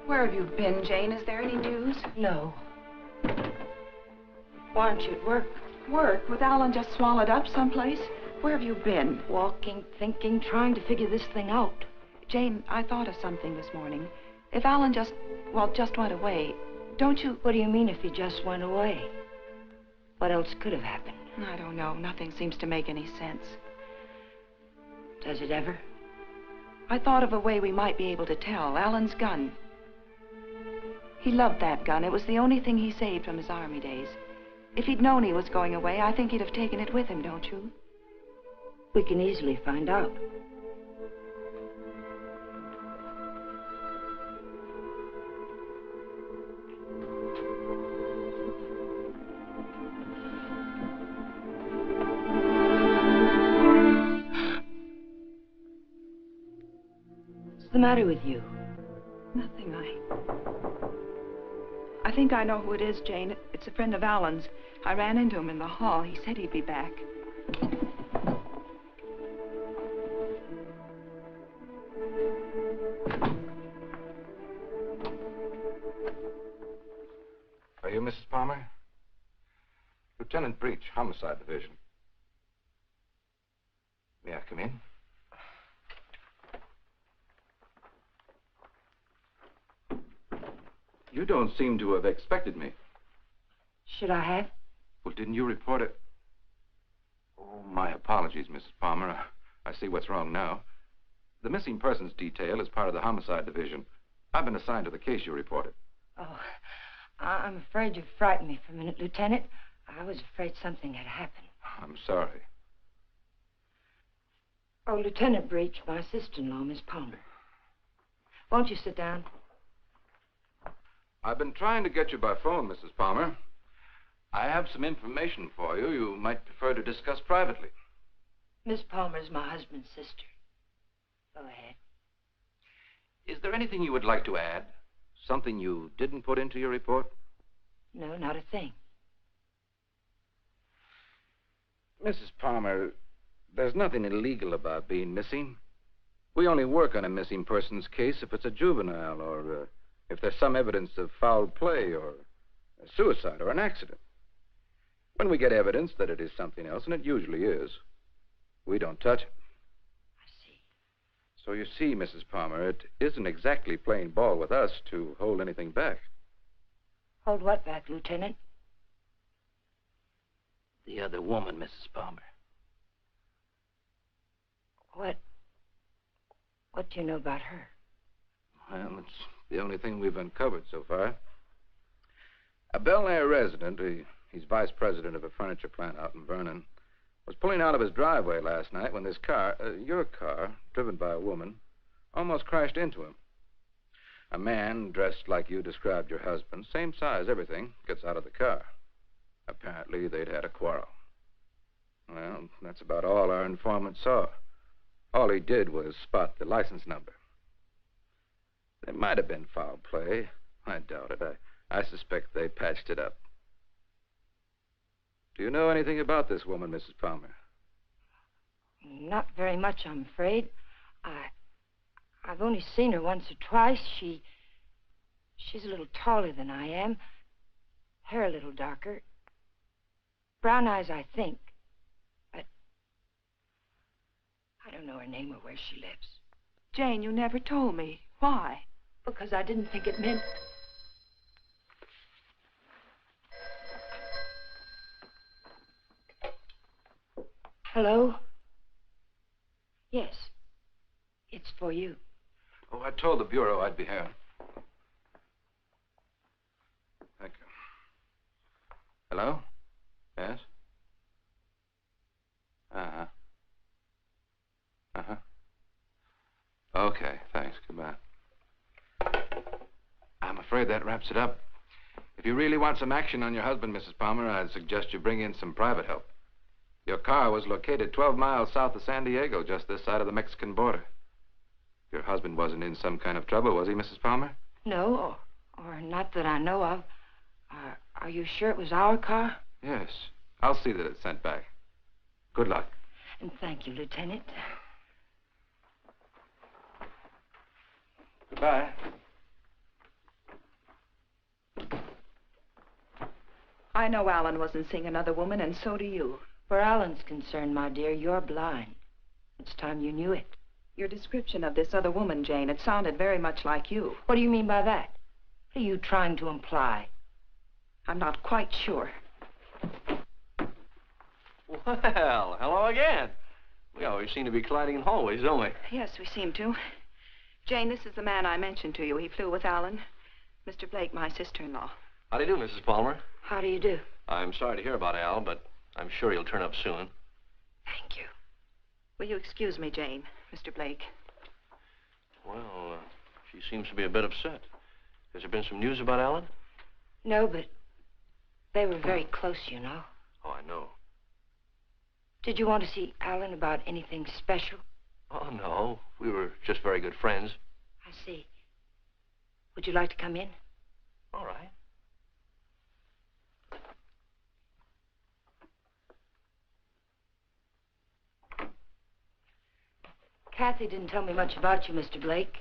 Where have you been, Jane? Is there any news? No. Why aren't you at work? Work? With Alan just swallowed up someplace? Where have you been? Walking, thinking, trying to figure this thing out. Jane, I thought of something this morning. If Alan just went away, don't you... What do you mean if he just went away? What else could have happened? I don't know. Nothing seems to make any sense. Does it ever? I thought of a way we might be able to tell. Alan's gun. He loved that gun. It was the only thing he saved from his army days. If he'd known he was going away, I think he'd have taken it with him, don't you? We can easily find out. the matter with you? Nothing. I think I know who it is, Jane. It's a friend of Alan's. I ran into him in the hall. He said he'd be back. Are you Mrs. Palmer? Lieutenant Breach, Homicide Division. May I come in? You don't seem to have expected me. Should I have? Well, didn't you report it? Oh, my apologies, Mrs. Palmer. I see what's wrong now. The missing persons detail is part of the Homicide Division. I've been assigned to the case you reported. Oh, I'm afraid you frightened me for a minute, Lieutenant. I was afraid something had happened. I'm sorry. Oh, Lieutenant Breach, my sister-in-law, Miss Palmer. Won't you sit down? I've been trying to get you by phone, Mrs. Palmer. I have some information for you you might prefer to discuss privately. Miss Palmer's my husband's sister. Go ahead. Is there anything you would like to add? Something you didn't put into your report? No, not a thing. Mrs. Palmer, there's nothing illegal about being missing. We only work on a missing persons case if it's a juvenile or if there's some evidence of foul play or a suicide or an accident. When we get evidence that it is something else, and it usually is, we don't touch it. I see. So you see, Mrs. Palmer, it isn't exactly playing ball with us to hold anything back. Hold what back, Lieutenant? The other woman, Mrs. Palmer. What do you know about her? Well, it's the only thing we've uncovered so far. A Bel Air resident, he's vice president of a furniture plant out in Vernon, was pulling out of his driveway last night when this car, your car, driven by a woman, almost crashed into him. A man dressed like you described your husband, same size, everything, gets out of the car. Apparently, they'd had a quarrel. Well, that's about all our informant saw. All he did was spot the license number. There might have been foul play. I doubt it. I suspect they patched it up. Do you know anything about this woman, Mrs. Palmer? Not very much, I'm afraid. I've only seen her once or twice. She's a little taller than I am. Hair a little darker. Brown eyes, I think. But I don't know her name or where she lives. Jane, you never told me. Why? Because I didn't think it meant... Hello? Yes. It's for you. Oh, I told the Bureau I'd be here. Thank you. Hello? Yes? Uh-huh. Uh-huh. Okay, thanks. Goodbye. I'm afraid that wraps it up. If you really want some action on your husband, Mrs. Palmer, I'd suggest you bring in some private help. Your car was located 12 miles south of San Diego, just this side of the Mexican border. Your husband wasn't in some kind of trouble, was he, Mrs. Palmer? No, or not that I know of. Are you sure it was our car? Yes. I'll see that it's sent back. Good luck. And thank you, Lieutenant. Goodbye. I know Alan wasn't seeing another woman, and so do you. Where Alan's concerned, my dear, you're blind. It's time you knew it. Your description of this other woman, Jane, it sounded very much like you. What do you mean by that? What are you trying to imply? I'm not quite sure. Well, hello again. We always seem to be colliding in hallways, don't we? Yes, we seem to. Jane, this is the man I mentioned to you. He flew with Alan. Mr. Blake, my sister-in-law. How do you do, Mrs. Palmer? How do you do? I'm sorry to hear about Al, but I'm sure he'll turn up soon. Thank you. Will you excuse me, Jane, Mr. Blake? Well, she seems to be a bit upset. Has there been some news about Alan? No, but they were very close, you know. Oh, I know. Did you want to see Alan about anything special? Oh, no. We were just very good friends. Would you like to come in? All right. Kathy didn't tell me much about you, Mr. Blake.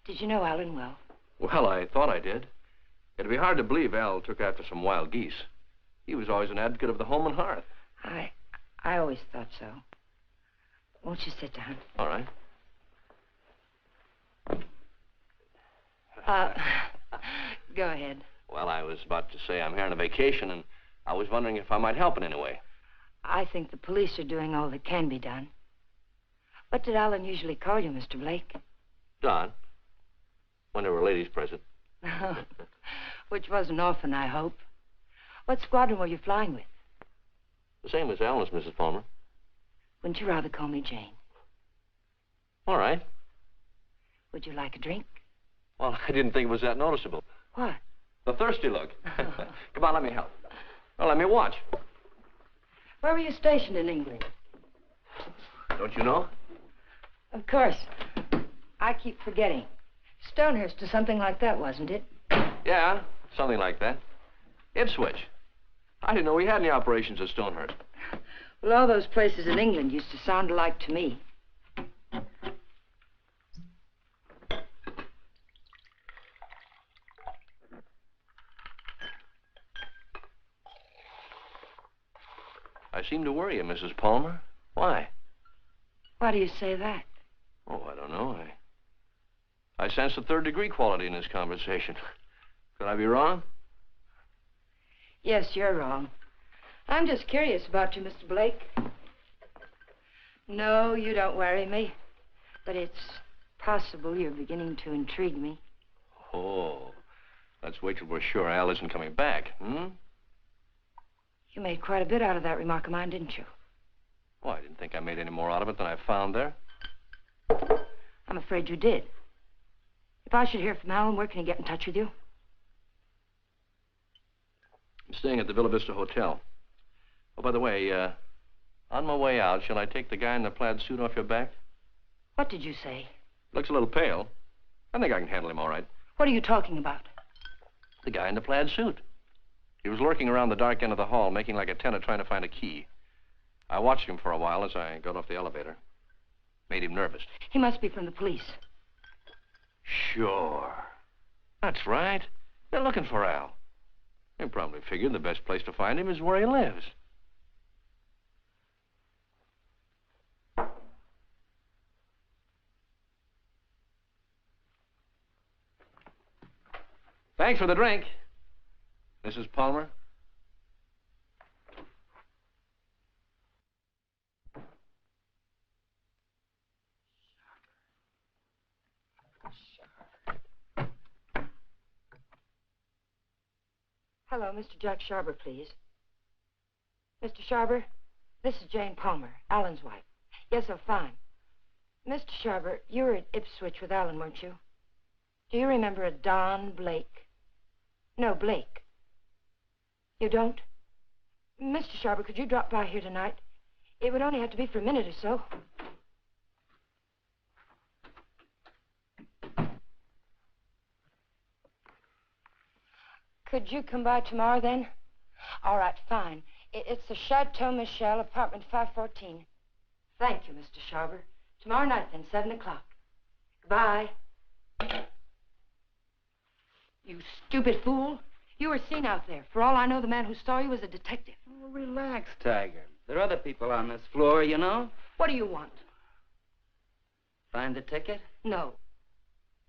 Did you know Alan well? Well, I thought I did. It'd be hard to believe Al took after some wild geese. He was always an advocate of the home and hearth. I always thought so. Won't you sit down? All right. Go ahead. Well, I was about to say I'm here on a vacation, and I was wondering if I might help in any way. I think the police are doing all that can be done. What did Alan usually call you, Mr. Blake? Don. When there were ladies present. Which wasn't often, I hope. What squadron were you flying with? The same as Alan's, Mrs. Palmer. Wouldn't you rather call me Jane? All right. Would you like a drink? Well, I didn't think it was that noticeable. What? The thirsty look. Come on, let me help. Well, let me watch. Where were you stationed in England? Don't you know? Of course. I keep forgetting. Stonehurst or something like that, wasn't it? Yeah, something like that. Ipswich. I didn't know we had any operations at Stonehurst. Well, all those places in England used to sound alike to me. I seem to worry you, Mrs. Palmer. Why? Why do you say that? Oh, I don't know. I sense a third-degree quality in this conversation. Could I be wrong? Yes, you're wrong. I'm just curious about you, Mr. Blake. No, you don't worry me. But it's possible you're beginning to intrigue me. Oh, let's wait till we're sure Al isn't coming back, hmm? You made quite a bit out of that remark of mine, didn't you? Well, I didn't think I made any more out of it than I found there. I'm afraid you did. If I should hear from Alan, where can he get in touch with you? I'm staying at the Villa Vista Hotel. Oh, by the way, on my way out, shall I take the guy in the plaid suit off your back? What did you say? Looks a little pale. I think I can handle him all right. What are you talking about? The guy in the plaid suit. He was lurking around the dark end of the hall, making like a tenant trying to find a key. I watched him for a while as I got off the elevator. Made him nervous. He must be from the police. Sure. That's right. They're looking for Al. They probably figured the best place to find him is where he lives. Thanks for the drink, Mrs. Palmer. Hello, Mr. Jack Sharber, please. Mr. Sharber, this is Jane Palmer, Alan's wife. Yes, I'm fine. Mr. Sharber, you were at Ipswich with Alan, weren't you? Do you remember a Don Blake? No, Blake. You don't? Mr. Sharber, could you drop by here tonight? It would only have to be for a minute or so. Could you come by tomorrow, then? All right, fine. It's the Chateau Michel, apartment 514. Thank you, Mr. Sharber. Tomorrow night, then, 7 o'clock. Goodbye. You stupid fool. You were seen out there. For all I know, the man who saw you was a detective. Oh, relax, Tiger. There are other people on this floor, you know. What do you want? Find the ticket? No.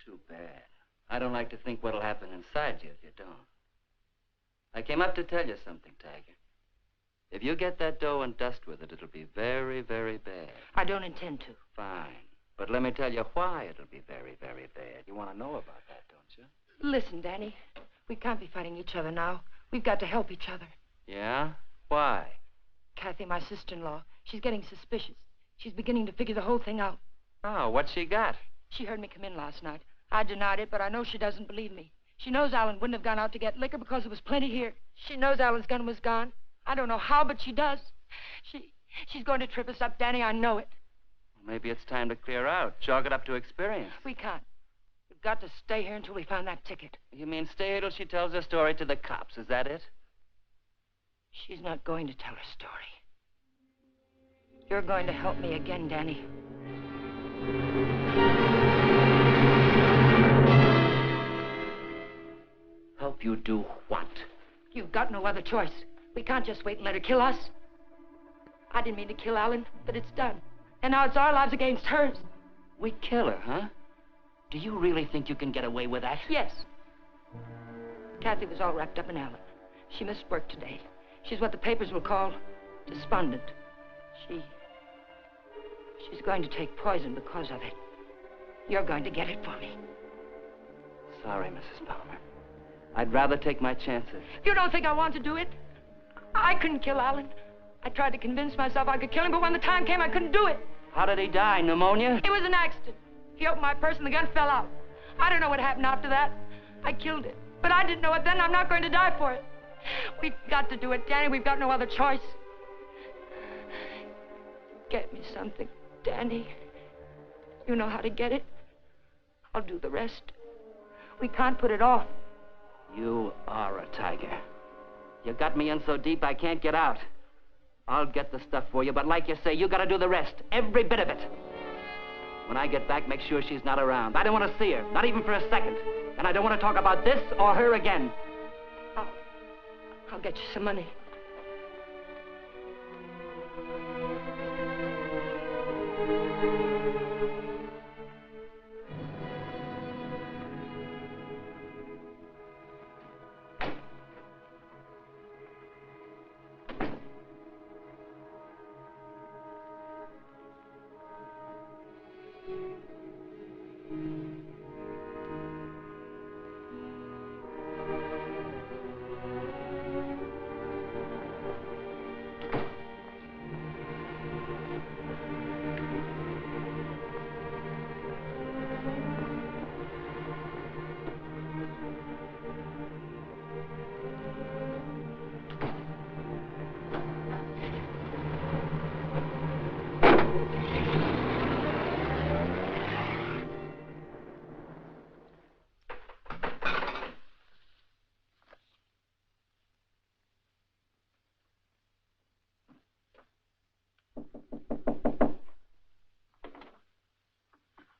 Too bad. I don't like to think what'll happen inside you if you don't. I came up to tell you something, Tiger. If you get that dough and dust with it, it'll be very, very bad. I don't intend to. Fine. But let me tell you why it'll be very, very bad. You want to know about that, don't you? Listen, Danny. We can't be fighting each other now. We've got to help each other. Yeah? Why? Kathy, my sister-in-law, she's getting suspicious. She's beginning to figure the whole thing out. Oh, what's she got? She heard me come in last night. I denied it, but I know she doesn't believe me. She knows Alan wouldn't have gone out to get liquor because there was plenty here. She knows Alan's gun was gone. I don't know how, but she does. She's going to trip us up, Danny. I know it. Maybe it's time to clear out. Chalk it up to experience. We can't. We've got to stay here until we find that ticket. You mean stay here till she tells her story to the cops, is that it? She's not going to tell her story. You're going to help me again, Danny. Help you do what? You've got no other choice. We can't just wait and let her kill us. I didn't mean to kill Alan, but it's done. And now it's our lives against hers. We kill her, huh? Do you really think you can get away with that? Yes. Kathy was all wrapped up in Alan. She missed work today. She's what the papers will call despondent. She's going to take poison because of it. You're going to get it for me. Sorry, Mrs. Palmer. I'd rather take my chances. You don't think I want to do it? I couldn't kill Alan. I tried to convince myself I could kill him, but when the time came, I couldn't do it. How did he die? Pneumonia? It was an accident. He opened my purse and the gun fell out. I don't know what happened after that. I killed it. But I didn't know it then. I'm not going to die for it. We've got to do it, Danny. We've got no other choice. Get me something, Danny. You know how to get it. I'll do the rest. We can't put it off. You are a tiger. You got me in so deep I can't get out. I'll get the stuff for you, but like you say, you gotta do the rest. Every bit of it. When I get back, make sure she's not around. I don't want to see her, not even for a second. And I don't want to talk about this or her again. I'll get you some money.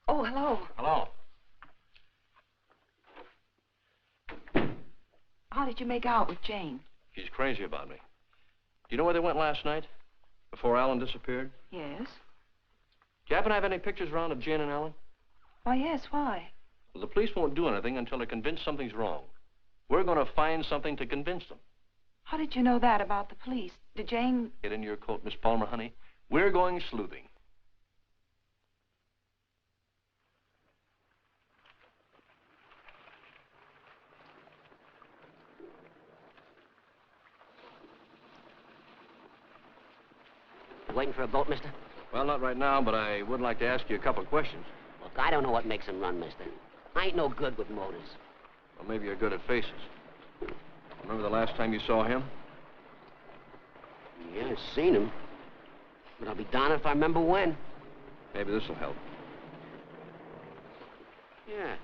Oh, hello. Hello. How did you make out with Jane? She's crazy about me. Do you know where they went last night? Before Alan disappeared? Yes. Do you happen to have any pictures around of Jane and Alan? Why, yes, why? Well, the police won't do anything until they're convinced something's wrong. We're going to find something to convince them. How did you know that about the police? Did Jane... Get in your coat, Miss Palmer, honey. We're going sleuthing. Waiting for a boat, mister? Well, not right now, but I would like to ask you a couple of questions. Look, I don't know what makes them run, mister. I ain't no good with motors. Well, maybe you're good at faces. Remember the last time you saw him? Yeah, I've seen him. But I'll be darned if I remember when. Maybe this will help. Yeah.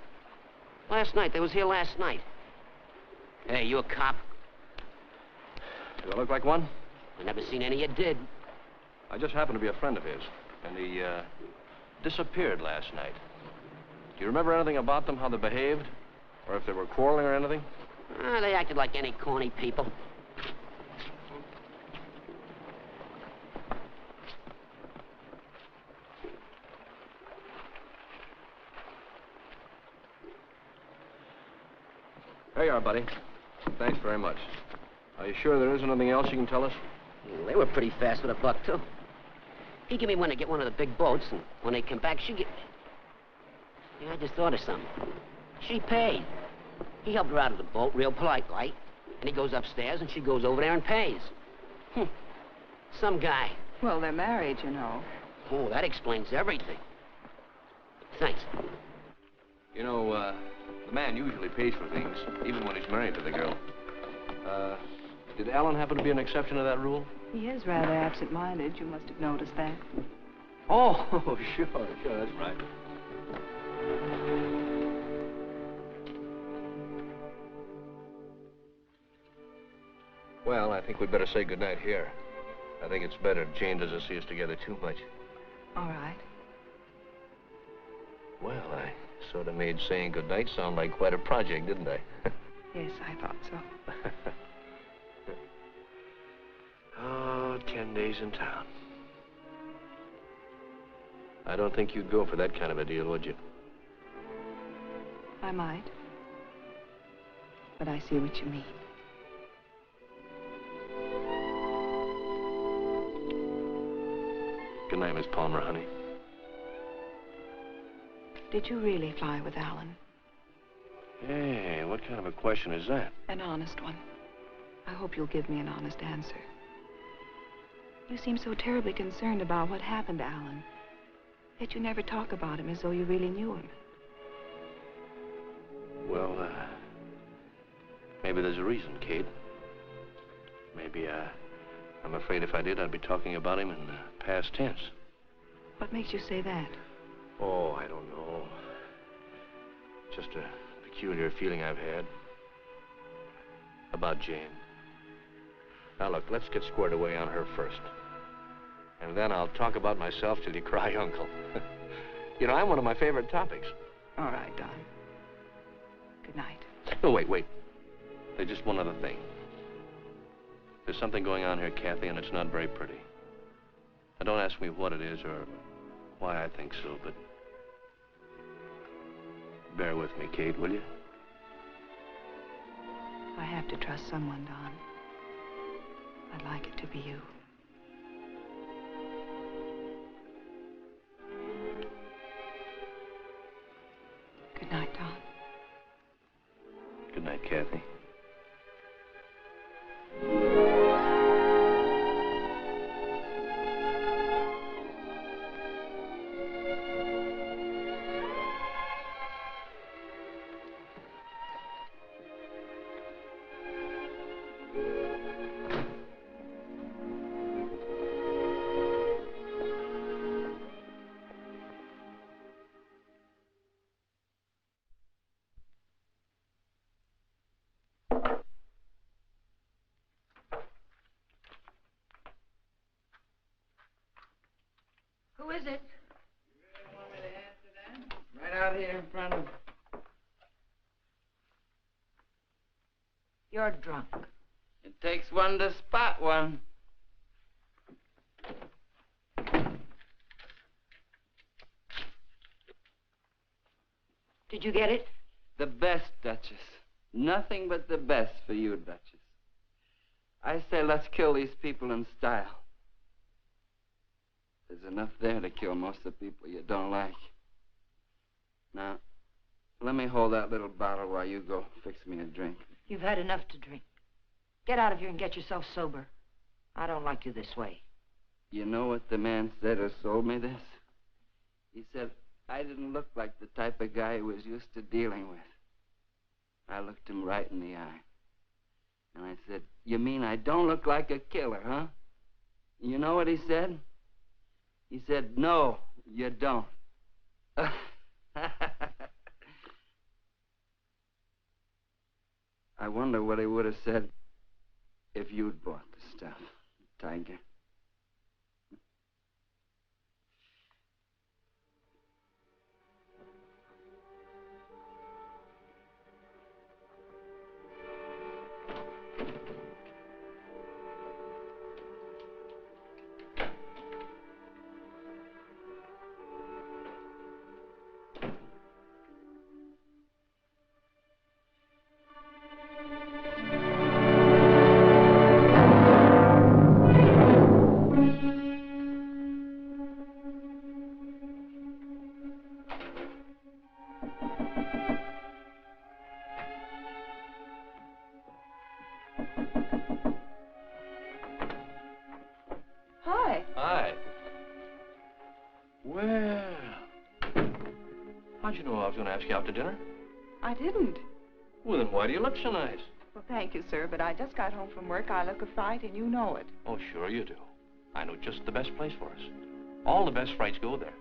Last night. They was here last night. Hey, you a cop? Do I look like one? I never seen any you did. I just happened to be a friend of his, and he, disappeared last night. Do you remember anything about them, how they behaved? Or if they were quarreling or anything? They acted like any corny people. There you are, buddy. Thanks very much. Are you sure there isn't anything else you can tell us? Well, they were pretty fast with a buck, too. He gave me one to get one of the big boats, and when they come back, she get... Yeah, I just thought of something. She paid. He helped her out of the boat, real polite, like. And he goes upstairs, and she goes over there and pays. Some guy. Well, they're married, you know. Oh, that explains everything. Thanks. You know, the man usually pays for things, even when he's married to the girl. Did Alan happen to be an exception to that rule? He is rather absent-minded. You must have noticed that. Oh, sure, that's right. Well, I think we'd better say goodnight here. I think it's better if Jane doesn't see us together too much. All right. Well, I sort of made saying goodnight sound like quite a project, didn't I? Yes, I thought so. Oh, 10 days in town. I don't think you'd go for that kind of a deal, would you? I might. But I see what you mean. Good night, Miss Palmer, honey. Did you really fly with Alan? Hey, what kind of a question is that? An honest one. I hope you'll give me an honest answer. You seem so terribly concerned about what happened to Alan, yet you never talk about him as though you really knew him. Well, maybe there's a reason, Kate. Maybe, I'm afraid if I did, I'd be talking about him in the past tense. What makes you say that? Oh, I don't know. Just a peculiar feeling I've had about Jane. Now, look, let's get squared away on her first. And then I'll talk about myself till you cry uncle. You know, I'm one of my favorite topics. All right, Don. Good night. No, wait. There's just one other thing. There's something going on here, Kathy, and it's not very pretty. Now, don't ask me what it is or why I think so, but bear with me, Kate, will you? I have to trust someone, Don. I'd like it to be you. Good night, Don. Good night, Kathy. Who is it? Right out here in front of... You're drunk. It takes one to spot one. Did you get it? The best, Duchess. Nothing but the best for you, Duchess. I say let's kill these people in style. There's enough there to kill most of the people you don't like. Now, let me hold that little bottle while you go fix me a drink. You've had enough to drink. Get out of here and get yourself sober. I don't like you this way. You know what the man said who sold me this? He said I didn't look like the type of guy he was used to dealing with. I looked him right in the eye. And I said, you mean I don't look like a killer, huh? You know what he said? He said, no, you don't. I wonder what he would have said if you'd bought the stuff, Tiger. Hi. Hi. Well, how'd you know I was going to ask you out to dinner? I didn't. Well, then why do you look so nice? Well, thank you, sir, but I just got home from work. I look a fright, and you know it. Oh, sure you do. I know just the best place for us. All the best frights go there.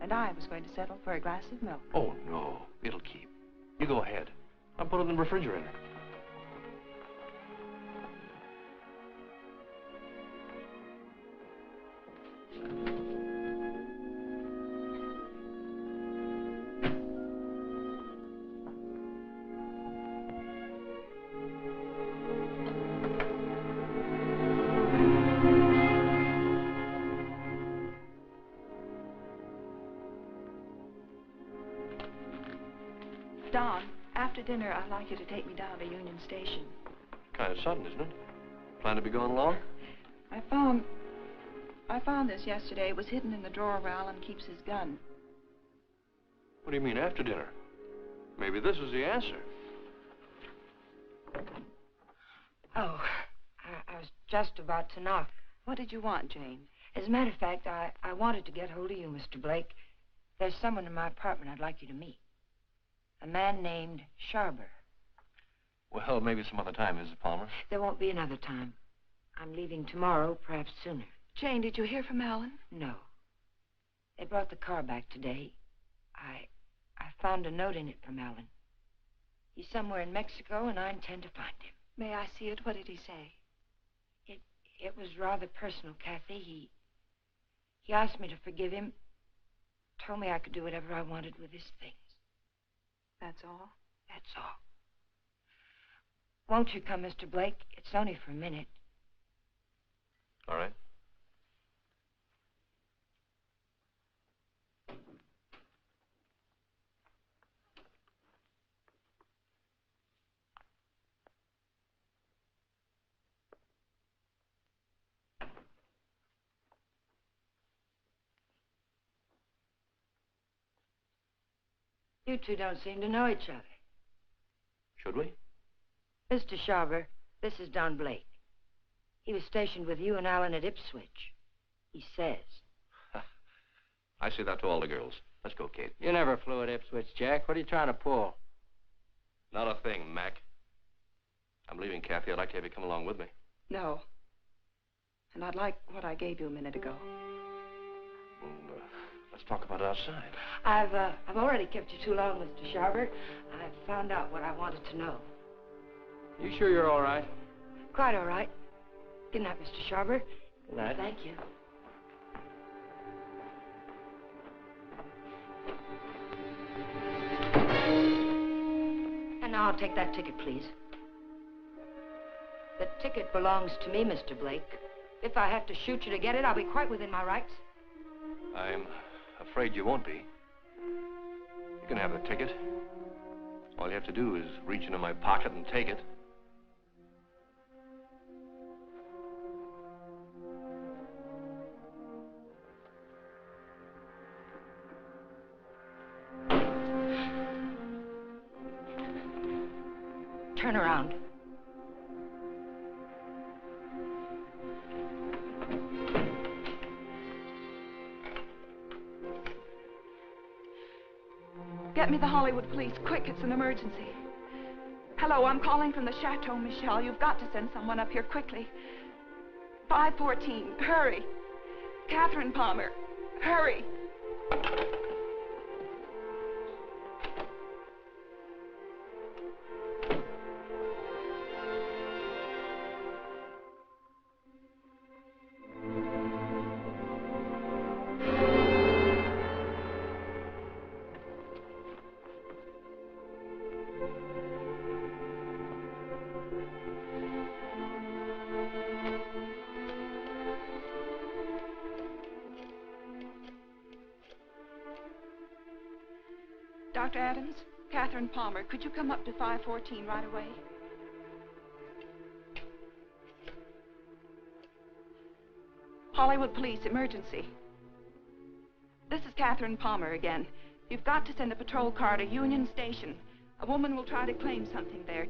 And I was going to settle for a glass of milk. Oh, no. It'll keep. You go ahead. I'll put it in the refrigerator. Don, after dinner, I'd like you to take me down to Union Station. Kind of sudden, isn't it? Plan to be gone long? I found this yesterday. It was hidden in the drawer where Alan keeps his gun. What do you mean, after dinner? Maybe this is the answer. Oh, I was just about to knock. What did you want, Jane? As a matter of fact, I wanted to get hold of you, Mr. Blake. There's someone in my apartment I'd like you to meet. A man named Sharber. Well, maybe some other time, Mrs. Palmer. There won't be another time. I'm leaving tomorrow, perhaps sooner. Jane, did you hear from Alan? No. They brought the car back today. I found a note in it from Alan. He's somewhere in Mexico, and I intend to find him. May I see it? What did he say? It was rather personal, Kathy. He asked me to forgive him. Told me I could do whatever I wanted with his things. That's all? That's all. Won't you come, Mr. Blake? It's only for a minute. All right. You two don't seem to know each other. Should we? Mr. Sharber, this is Don Blake. He was stationed with you and Alan at Ipswich. He says. I say that to all the girls. Let's go, Kate. You never flew at Ipswich, Jack. What are you trying to pull? Not a thing, Mac. I'm leaving, Kathy. I'd like to have you come along with me. No. And I'd like what I gave you a minute ago. Well, let's talk about it outside. I've already kept you too long, Mr. Sharber. I've found out what I wanted to know. You sure you're all right? Quite all right. Good night, Mr. Sharber. Good night. Thank you. And now I'll take that ticket, please. The ticket belongs to me, Mr. Blake. If I have to shoot you to get it, I'll be quite within my rights. I'm afraid you won't be. You can have the ticket. All you have to do is reach into my pocket and take it. Turn around. Get me the Hollywood police, quick, it's an emergency. Hello, I'm calling from the Chateau Michel. You've got to send someone up here quickly. 514, hurry. Catherine Palmer, hurry. Dr. Adams, Catherine Palmer, could you come up to 514 right away? Hollywood Police, emergency. This is Catherine Palmer again. You've got to send a patrol car to Union Station. A woman will try to claim something there.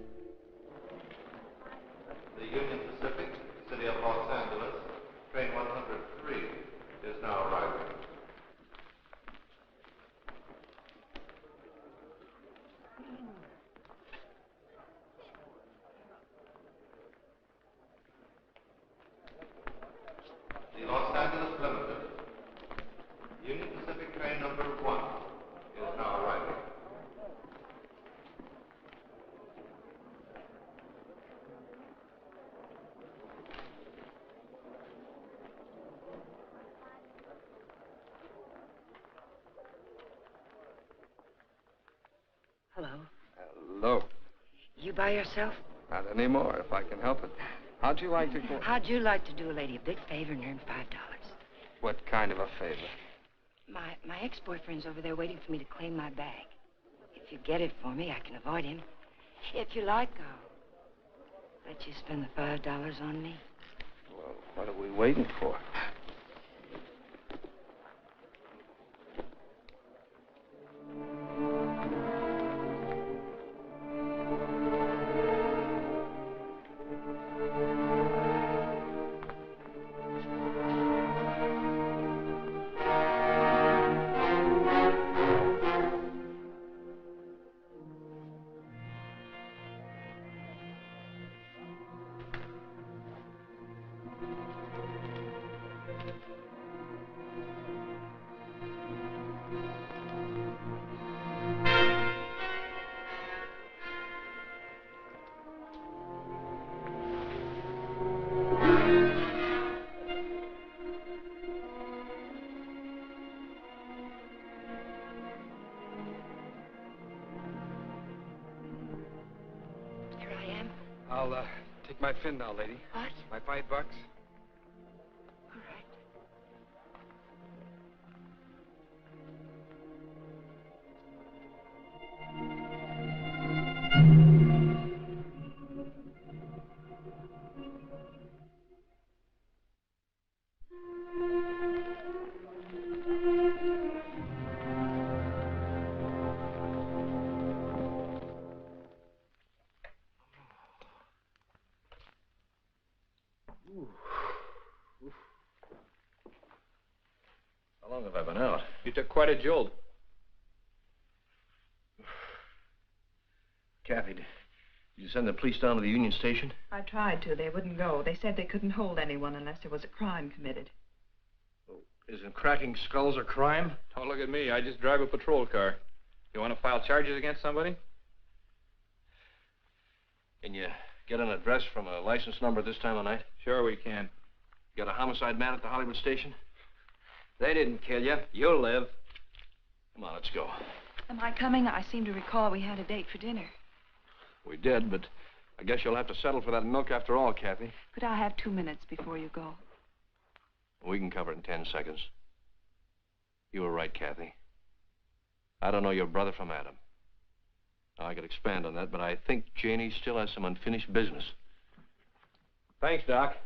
The Union Pacific, City of Los Angeles, train 103 is now arriving. The Los Angeles Limited, Union Pacific train number 1 is now arriving. Hello. Hello. You by yourself? Not anymore, if I can help it. How'd you like to go? How'd you like to do a lady a big favor and earn $5? What kind of a favor? My ex-boyfriend's over there waiting for me to claim my bag. If you get it for me, I can avoid him. If you like, I'll let you spend the $5 on me. Well, what are we waiting for? I'll take my fin now, lady. What? My $5. All right. How long have I been out? You took quite a jolt. Kathy, did you send the police down to the Union Station? I tried to. They wouldn't go. They said they couldn't hold anyone unless there was a crime committed. Isn't cracking skulls a crime? Don't look at me. I just drive a patrol car. You want to file charges against somebody? Can you get an address from a license number this time of night? Sure we can. Got a homicide man at the Hollywood station? They didn't kill you. You'll live. Come on, let's go. Am I coming? I seem to recall we had a date for dinner. We did, but I guess you'll have to settle for that milk after all, Kathy. Could I have 2 minutes before you go? We can cover it in 10 seconds. You were right, Kathy. I don't know your brother from Adam. Now, I could expand on that, but I think Janie still has some unfinished business. Thanks, Doc.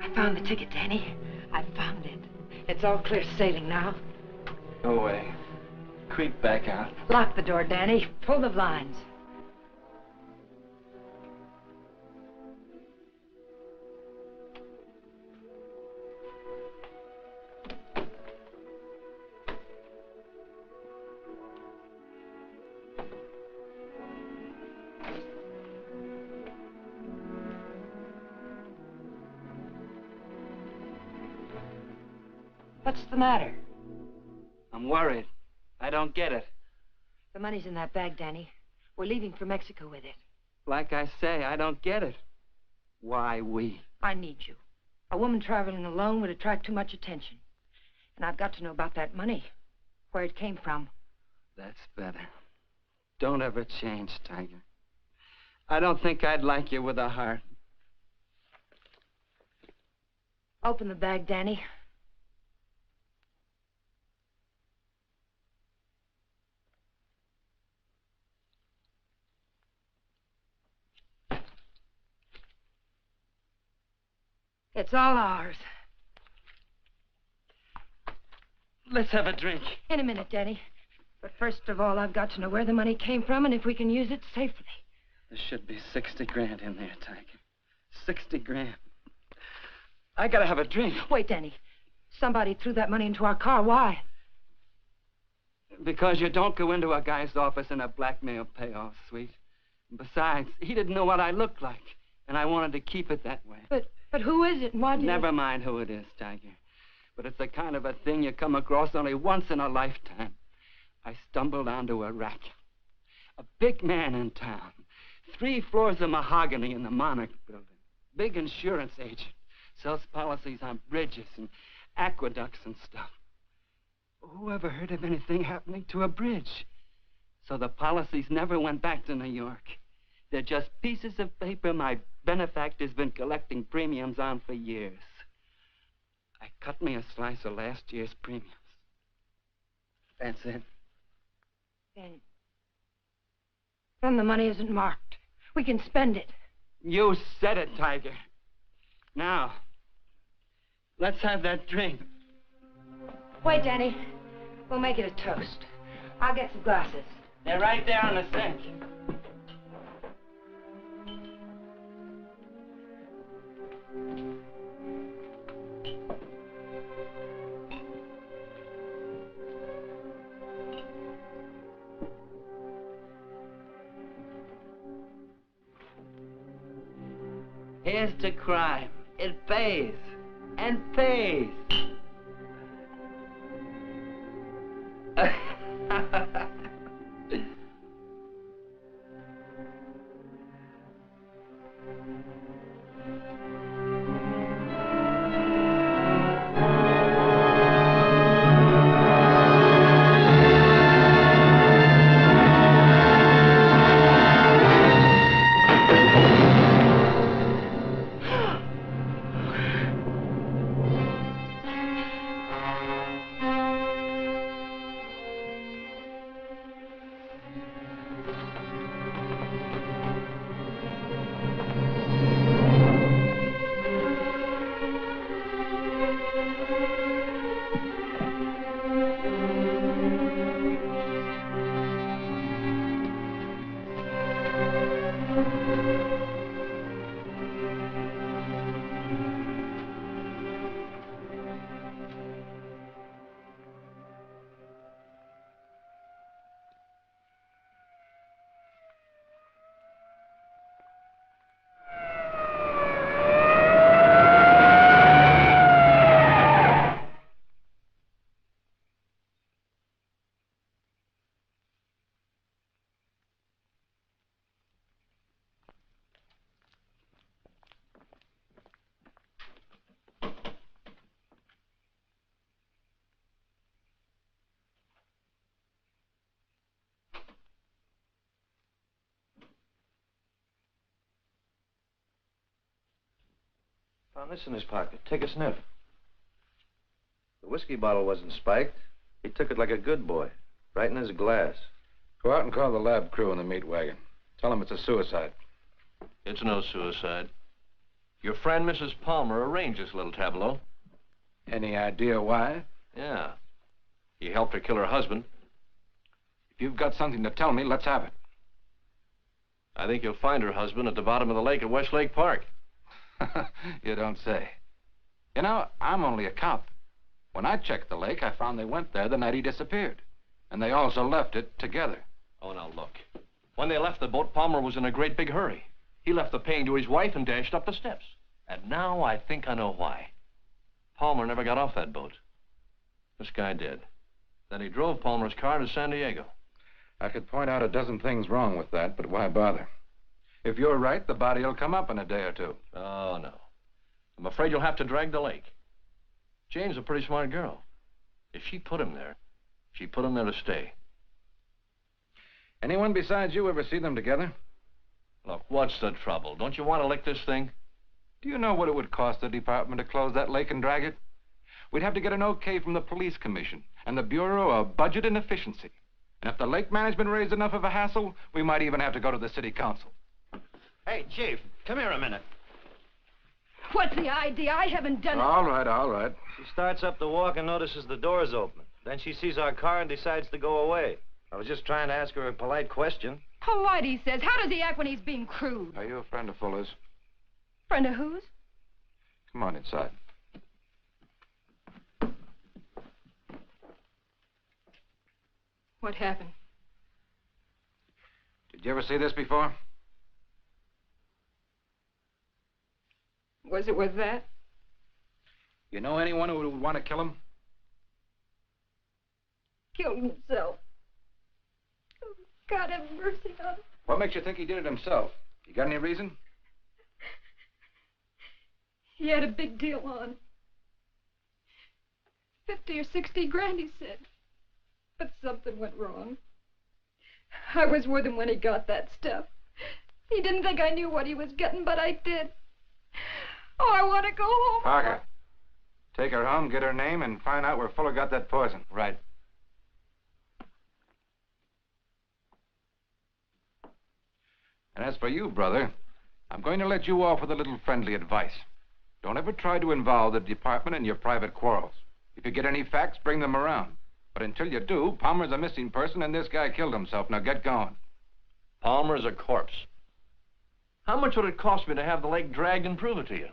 I found the ticket, Danny. I found it. It's all clear sailing now. Go away. Creep back out. Lock the door, Danny. Pull the blinds. What's the matter? I'm worried. I don't get it. The money's in that bag, Danny. We're leaving for Mexico with it. Like I say, I don't get it. Why we? I need you. A woman traveling alone would attract too much attention. And I've got to know about that money. Where it came from. That's better. Don't ever change, Tiger. I don't think I'd like you with a heart. Open the bag, Danny. It's all ours. Let's have a drink. In a minute, Danny. But first of all, I've got to know where the money came from and if we can use it safely. There should be 60 grand in there, Tiger. 60 grand. I gotta have a drink. Wait, Danny. Somebody threw that money into our car. Why? Because you don't go into a guy's office in a blackmail payoff, sweet. Besides, he didn't know what I looked like, and I wanted to keep it that way. But who is it and why did Never mind who it is, Tiger. But it's the kind of a thing you come across only once in a lifetime. I stumbled onto a rat. A big man in town. 3 floors of mahogany in the Monarch building. Big insurance agent. Sells policies on bridges and aqueducts and stuff. Who ever heard of anything happening to a bridge? So the policies never went back to New York. They're just pieces of paper my benefactor's been collecting premiums on for years. I cut me a slice of last year's premiums. That's it. Then the money isn't marked. We can spend it. You said it, Tiger. Now, let's have that drink. Wait, Danny. We'll make it a toast. I'll get some glasses. They're right there on the sink. Here's to crime. It pays. And pays. Found this in his pocket. Take a sniff. The whiskey bottle wasn't spiked. He took it like a good boy, right in his glass. Go out and call the lab crew in the meat wagon. Tell them it's a suicide. It's no suicide. Your friend, Mrs. Palmer, arranged this little tableau. Any idea why? Yeah. He helped her kill her husband. If you've got something to tell me, let's have it. I think you'll find her husband at the bottom of the lake at Westlake Park. You don't say. You know, I'm only a cop. When I checked the lake, I found they went there the night he disappeared. And they also left it together. Oh, now look. When they left the boat, Palmer was in a great big hurry. He left the paying to his wife and dashed up the steps. And now I think I know why. Palmer never got off that boat. This guy did. Then he drove Palmer's car to San Diego. I could point out a dozen things wrong with that, but why bother? If you're right, the body will come up in a day or two. Oh, no. I'm afraid you'll have to drag the lake. Jane's a pretty smart girl. If she put him there, she put him there to stay. Anyone besides you ever see them together? Look, what's the trouble? Don't you want to lick this thing? Do you know what it would cost the department to close that lake and drag it? We'd have to get an okay from the police commission and the Bureau of Budget and Efficiency. And if the lake management raised enough of a hassle, we might even have to go to the city council. Hey, Chief, come here a minute. What's the idea? I haven't done it. All right, all right. She starts up the walk and notices the door's open. Then she sees our car and decides to go away. I was just trying to ask her a polite question. Polite, he says. How does he act when he's being crude? Are you a friend of Fuller's? Friend of whose? Come on inside. What happened? Did you ever see this before? Was it with that? You know anyone who would want to kill him? Killed himself. Oh, God have mercy on him. What makes you think he did it himself? You got any reason? He had a big deal on. 50 or 60 grand, he said. But something went wrong. I was with him when he got that stuff. He didn't think I knew what he was getting, but I did. Oh, I want to go home. Parker, take her home, get her name, and find out where Fuller got that poison. Right. And as for you, brother, I'm going to let you off with a little friendly advice. Don't ever try to involve the department in your private quarrels. If you get any facts, bring them around. But until you do, Palmer's a missing person and this guy killed himself. Now get going. Palmer's a corpse. How much would it cost me to have the lake dragged and prove it to you?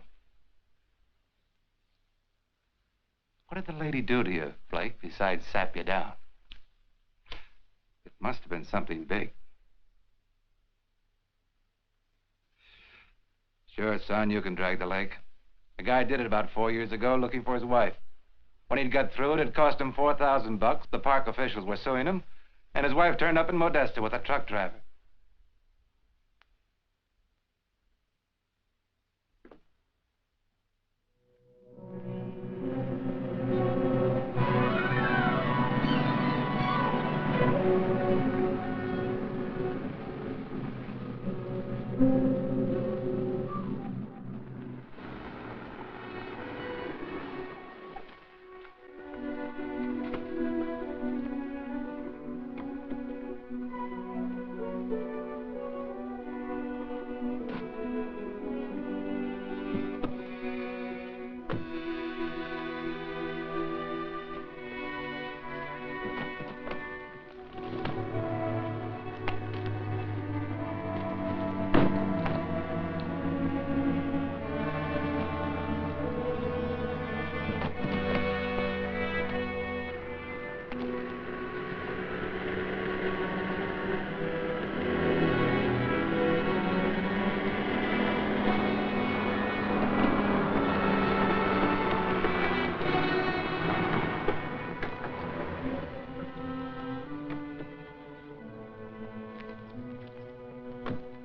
What did the lady do to you, Blake, besides sap you down? It must have been something big. Sure, son, you can drag the lake. A guy did it about 4 years ago looking for his wife. When he'd got through it cost him $4,000. The park officials were suing him, and his wife turned up in Modesto with a truck driver.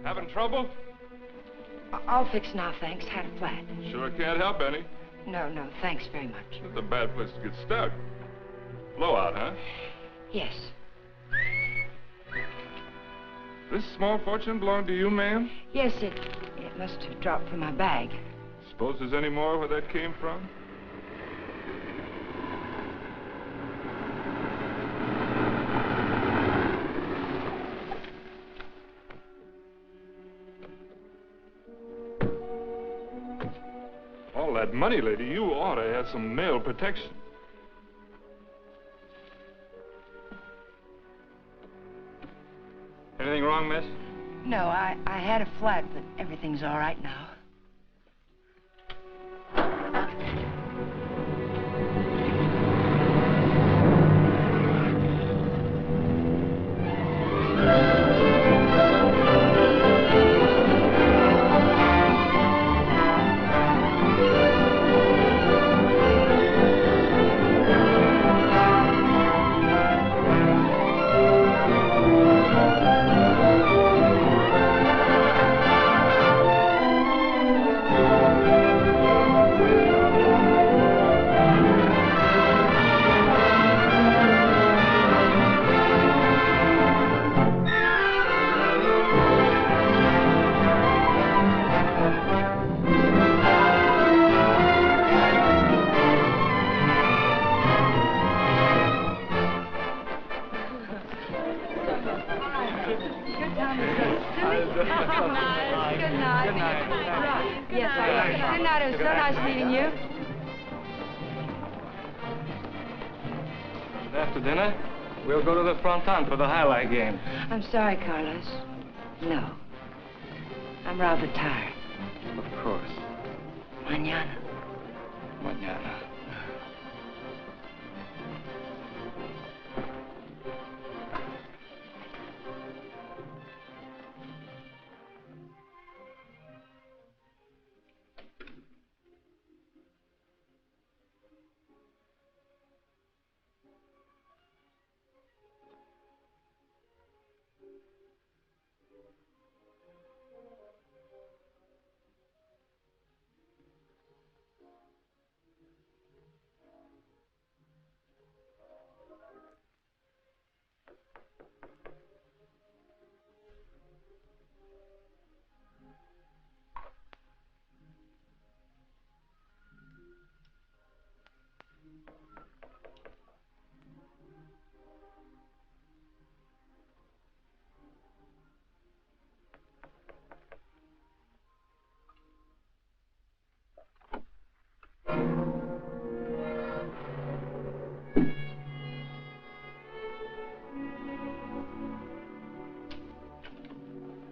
Having trouble? I'll fix now, thanks. Had a flat. Sure can't help any. No, thanks very much. It's a bad place to get stuck. Blowout, huh? Yes. This small fortune belong to you, ma'am? Yes, it must have dropped from my bag. Suppose there's any more where that came from? All that money, lady, you ought to have some mail protection. Anything wrong, miss? No, I had a flat, but everything's all right now. After dinner? We'll go to the Fronton for the highlight game. I'm sorry, Carlos. No. I'm rather tired. Of course. Mañana. Mañana.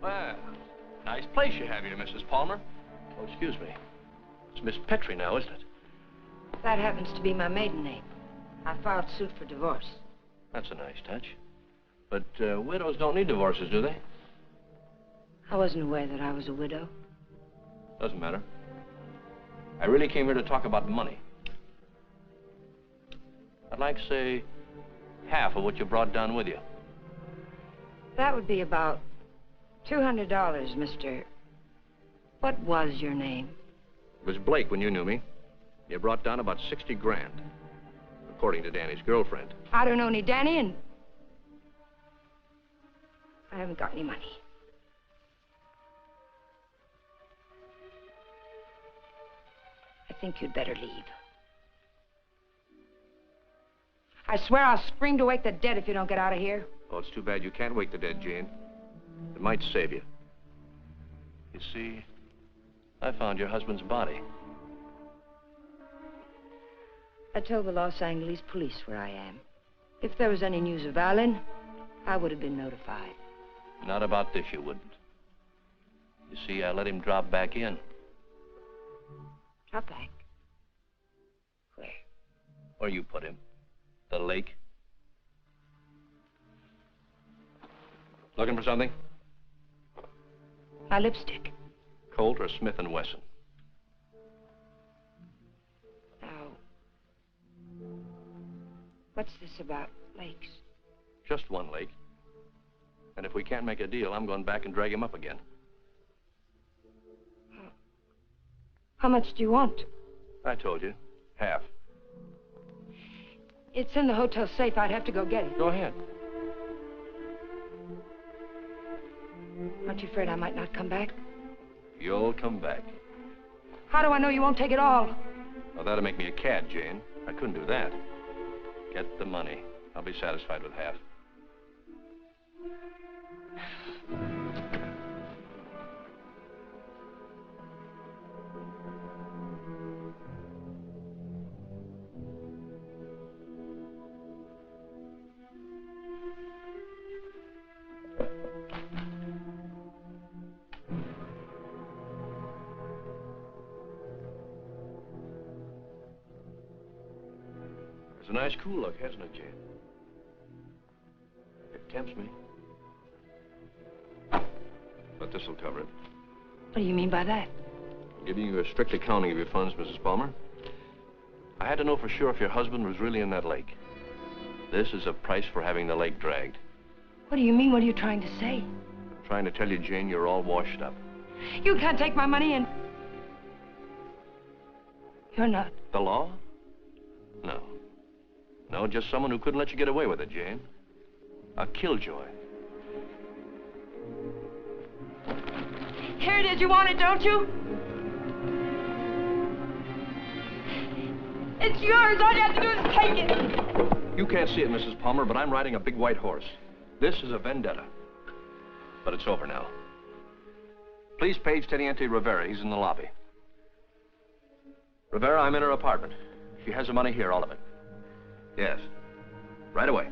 Well, nice place you have here, Mrs. Palmer. Oh, excuse me. It's Miss Petrie now, isn't it? That happens to be my maiden name. I filed suit for divorce. That's a nice touch. But widows don't need divorces, do they? I wasn't aware that I was a widow. Doesn't matter. I really came here to talk about money. I'd like, say, half of what you brought down with you. That would be about $200, Mr. What was your name? It was Blake when you knew me. You brought down about 60 grand, according to Danny's girlfriend. I don't know any Danny, and I haven't got any money. I think you'd better leave. I swear I'll scream to wake the dead if you don't get out of here. Oh, it's too bad you can't wake the dead, Jane. It might save you. You see, I found your husband's body. I told the Los Angeles police where I am. If there was any news of Alan, I would have been notified. Not about this, you wouldn't. You see, I let him drop back in. Drop back? Where? Where you put him. The lake. Looking for something? My lipstick. Colt or Smith & Wesson? Now, what's this about lakes? Just one lake. And if we can't make a deal, I'm going back and drag him up again. How much do you want? I told you. Half. It's in the hotel safe. I'd have to go get it. Go ahead. Aren't you afraid I might not come back? You'll come back. How do I know you won't take it all? Well, that'll make me a cad, Jane. I couldn't do that. Get the money. I'll be satisfied with half. It's a nice cool look, hasn't it, Jane? It tempts me. But this'll cover it. What do you mean by that? Giving you a strict accounting of your funds, Mrs. Palmer. I had to know for sure if your husband was really in that lake. This is a price for having the lake dragged. What do you mean? What are you trying to say? I'm trying to tell you, Jane, you're all washed up. You can't take my money and... You're not. The law? No. No, just someone who couldn't let you get away with it, Jane. A killjoy. Here it is. You want it, don't you? It's yours. All you have to do is take it. You can't see it, Mrs. Palmer, but I'm riding a big white horse. This is a vendetta. But it's over now. Please page Teniente Rivera. He's in the lobby. Rivera, I'm in her apartment. She has the money here, all of it. Yes. Right away.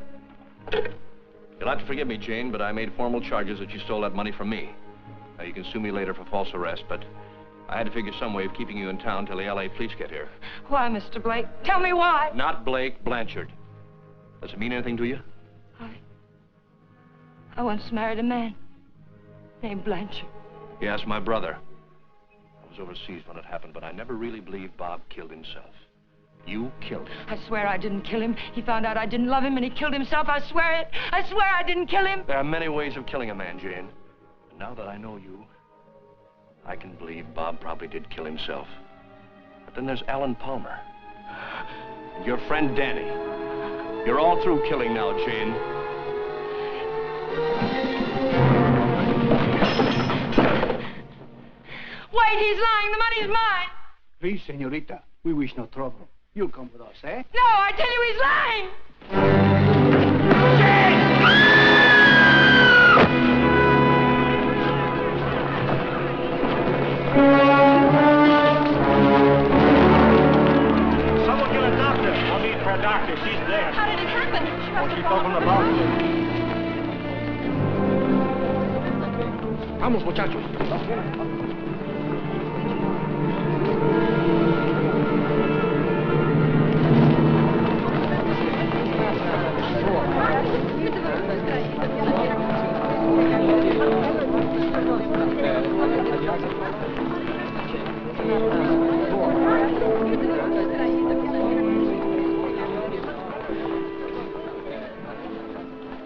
You'll have to forgive me, Jane, but I made formal charges that you stole that money from me. Now, you can sue me later for false arrest, but I had to figure some way of keeping you in town till the L.A. police get here. Why, Mr. Blake? Tell me why. Not Blake, Blanchard. Does it mean anything to you? I once married a man named Blanchard. Yes, my brother. I was overseas when it happened, but I never really believed Bob killed himself. You killed him. I swear I didn't kill him. He found out I didn't love him and he killed himself. I swear it. I swear I didn't kill him. There are many ways of killing a man, Jane. And now that I know you, I can believe Bob probably did kill himself. But then there's Alan Palmer. And your friend Danny. You're all through killing now, Jane. Wait, he's lying. The money's mine. Please, señorita, we wish no trouble. You'll come with us, eh? No, I tell you he's lying. Someone get a doctor. I'll need for a doctor. She's there. How did it happen? She must She's have talking fallen. about Vamos, muchachos.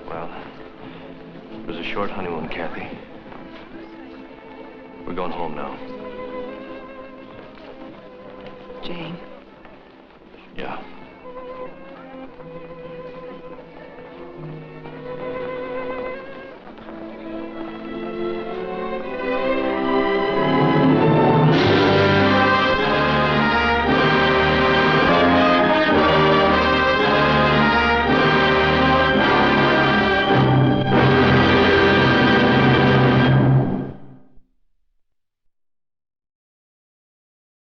Well, it was a short honeymoon, Kathy. We're going home now. Jane. Yeah.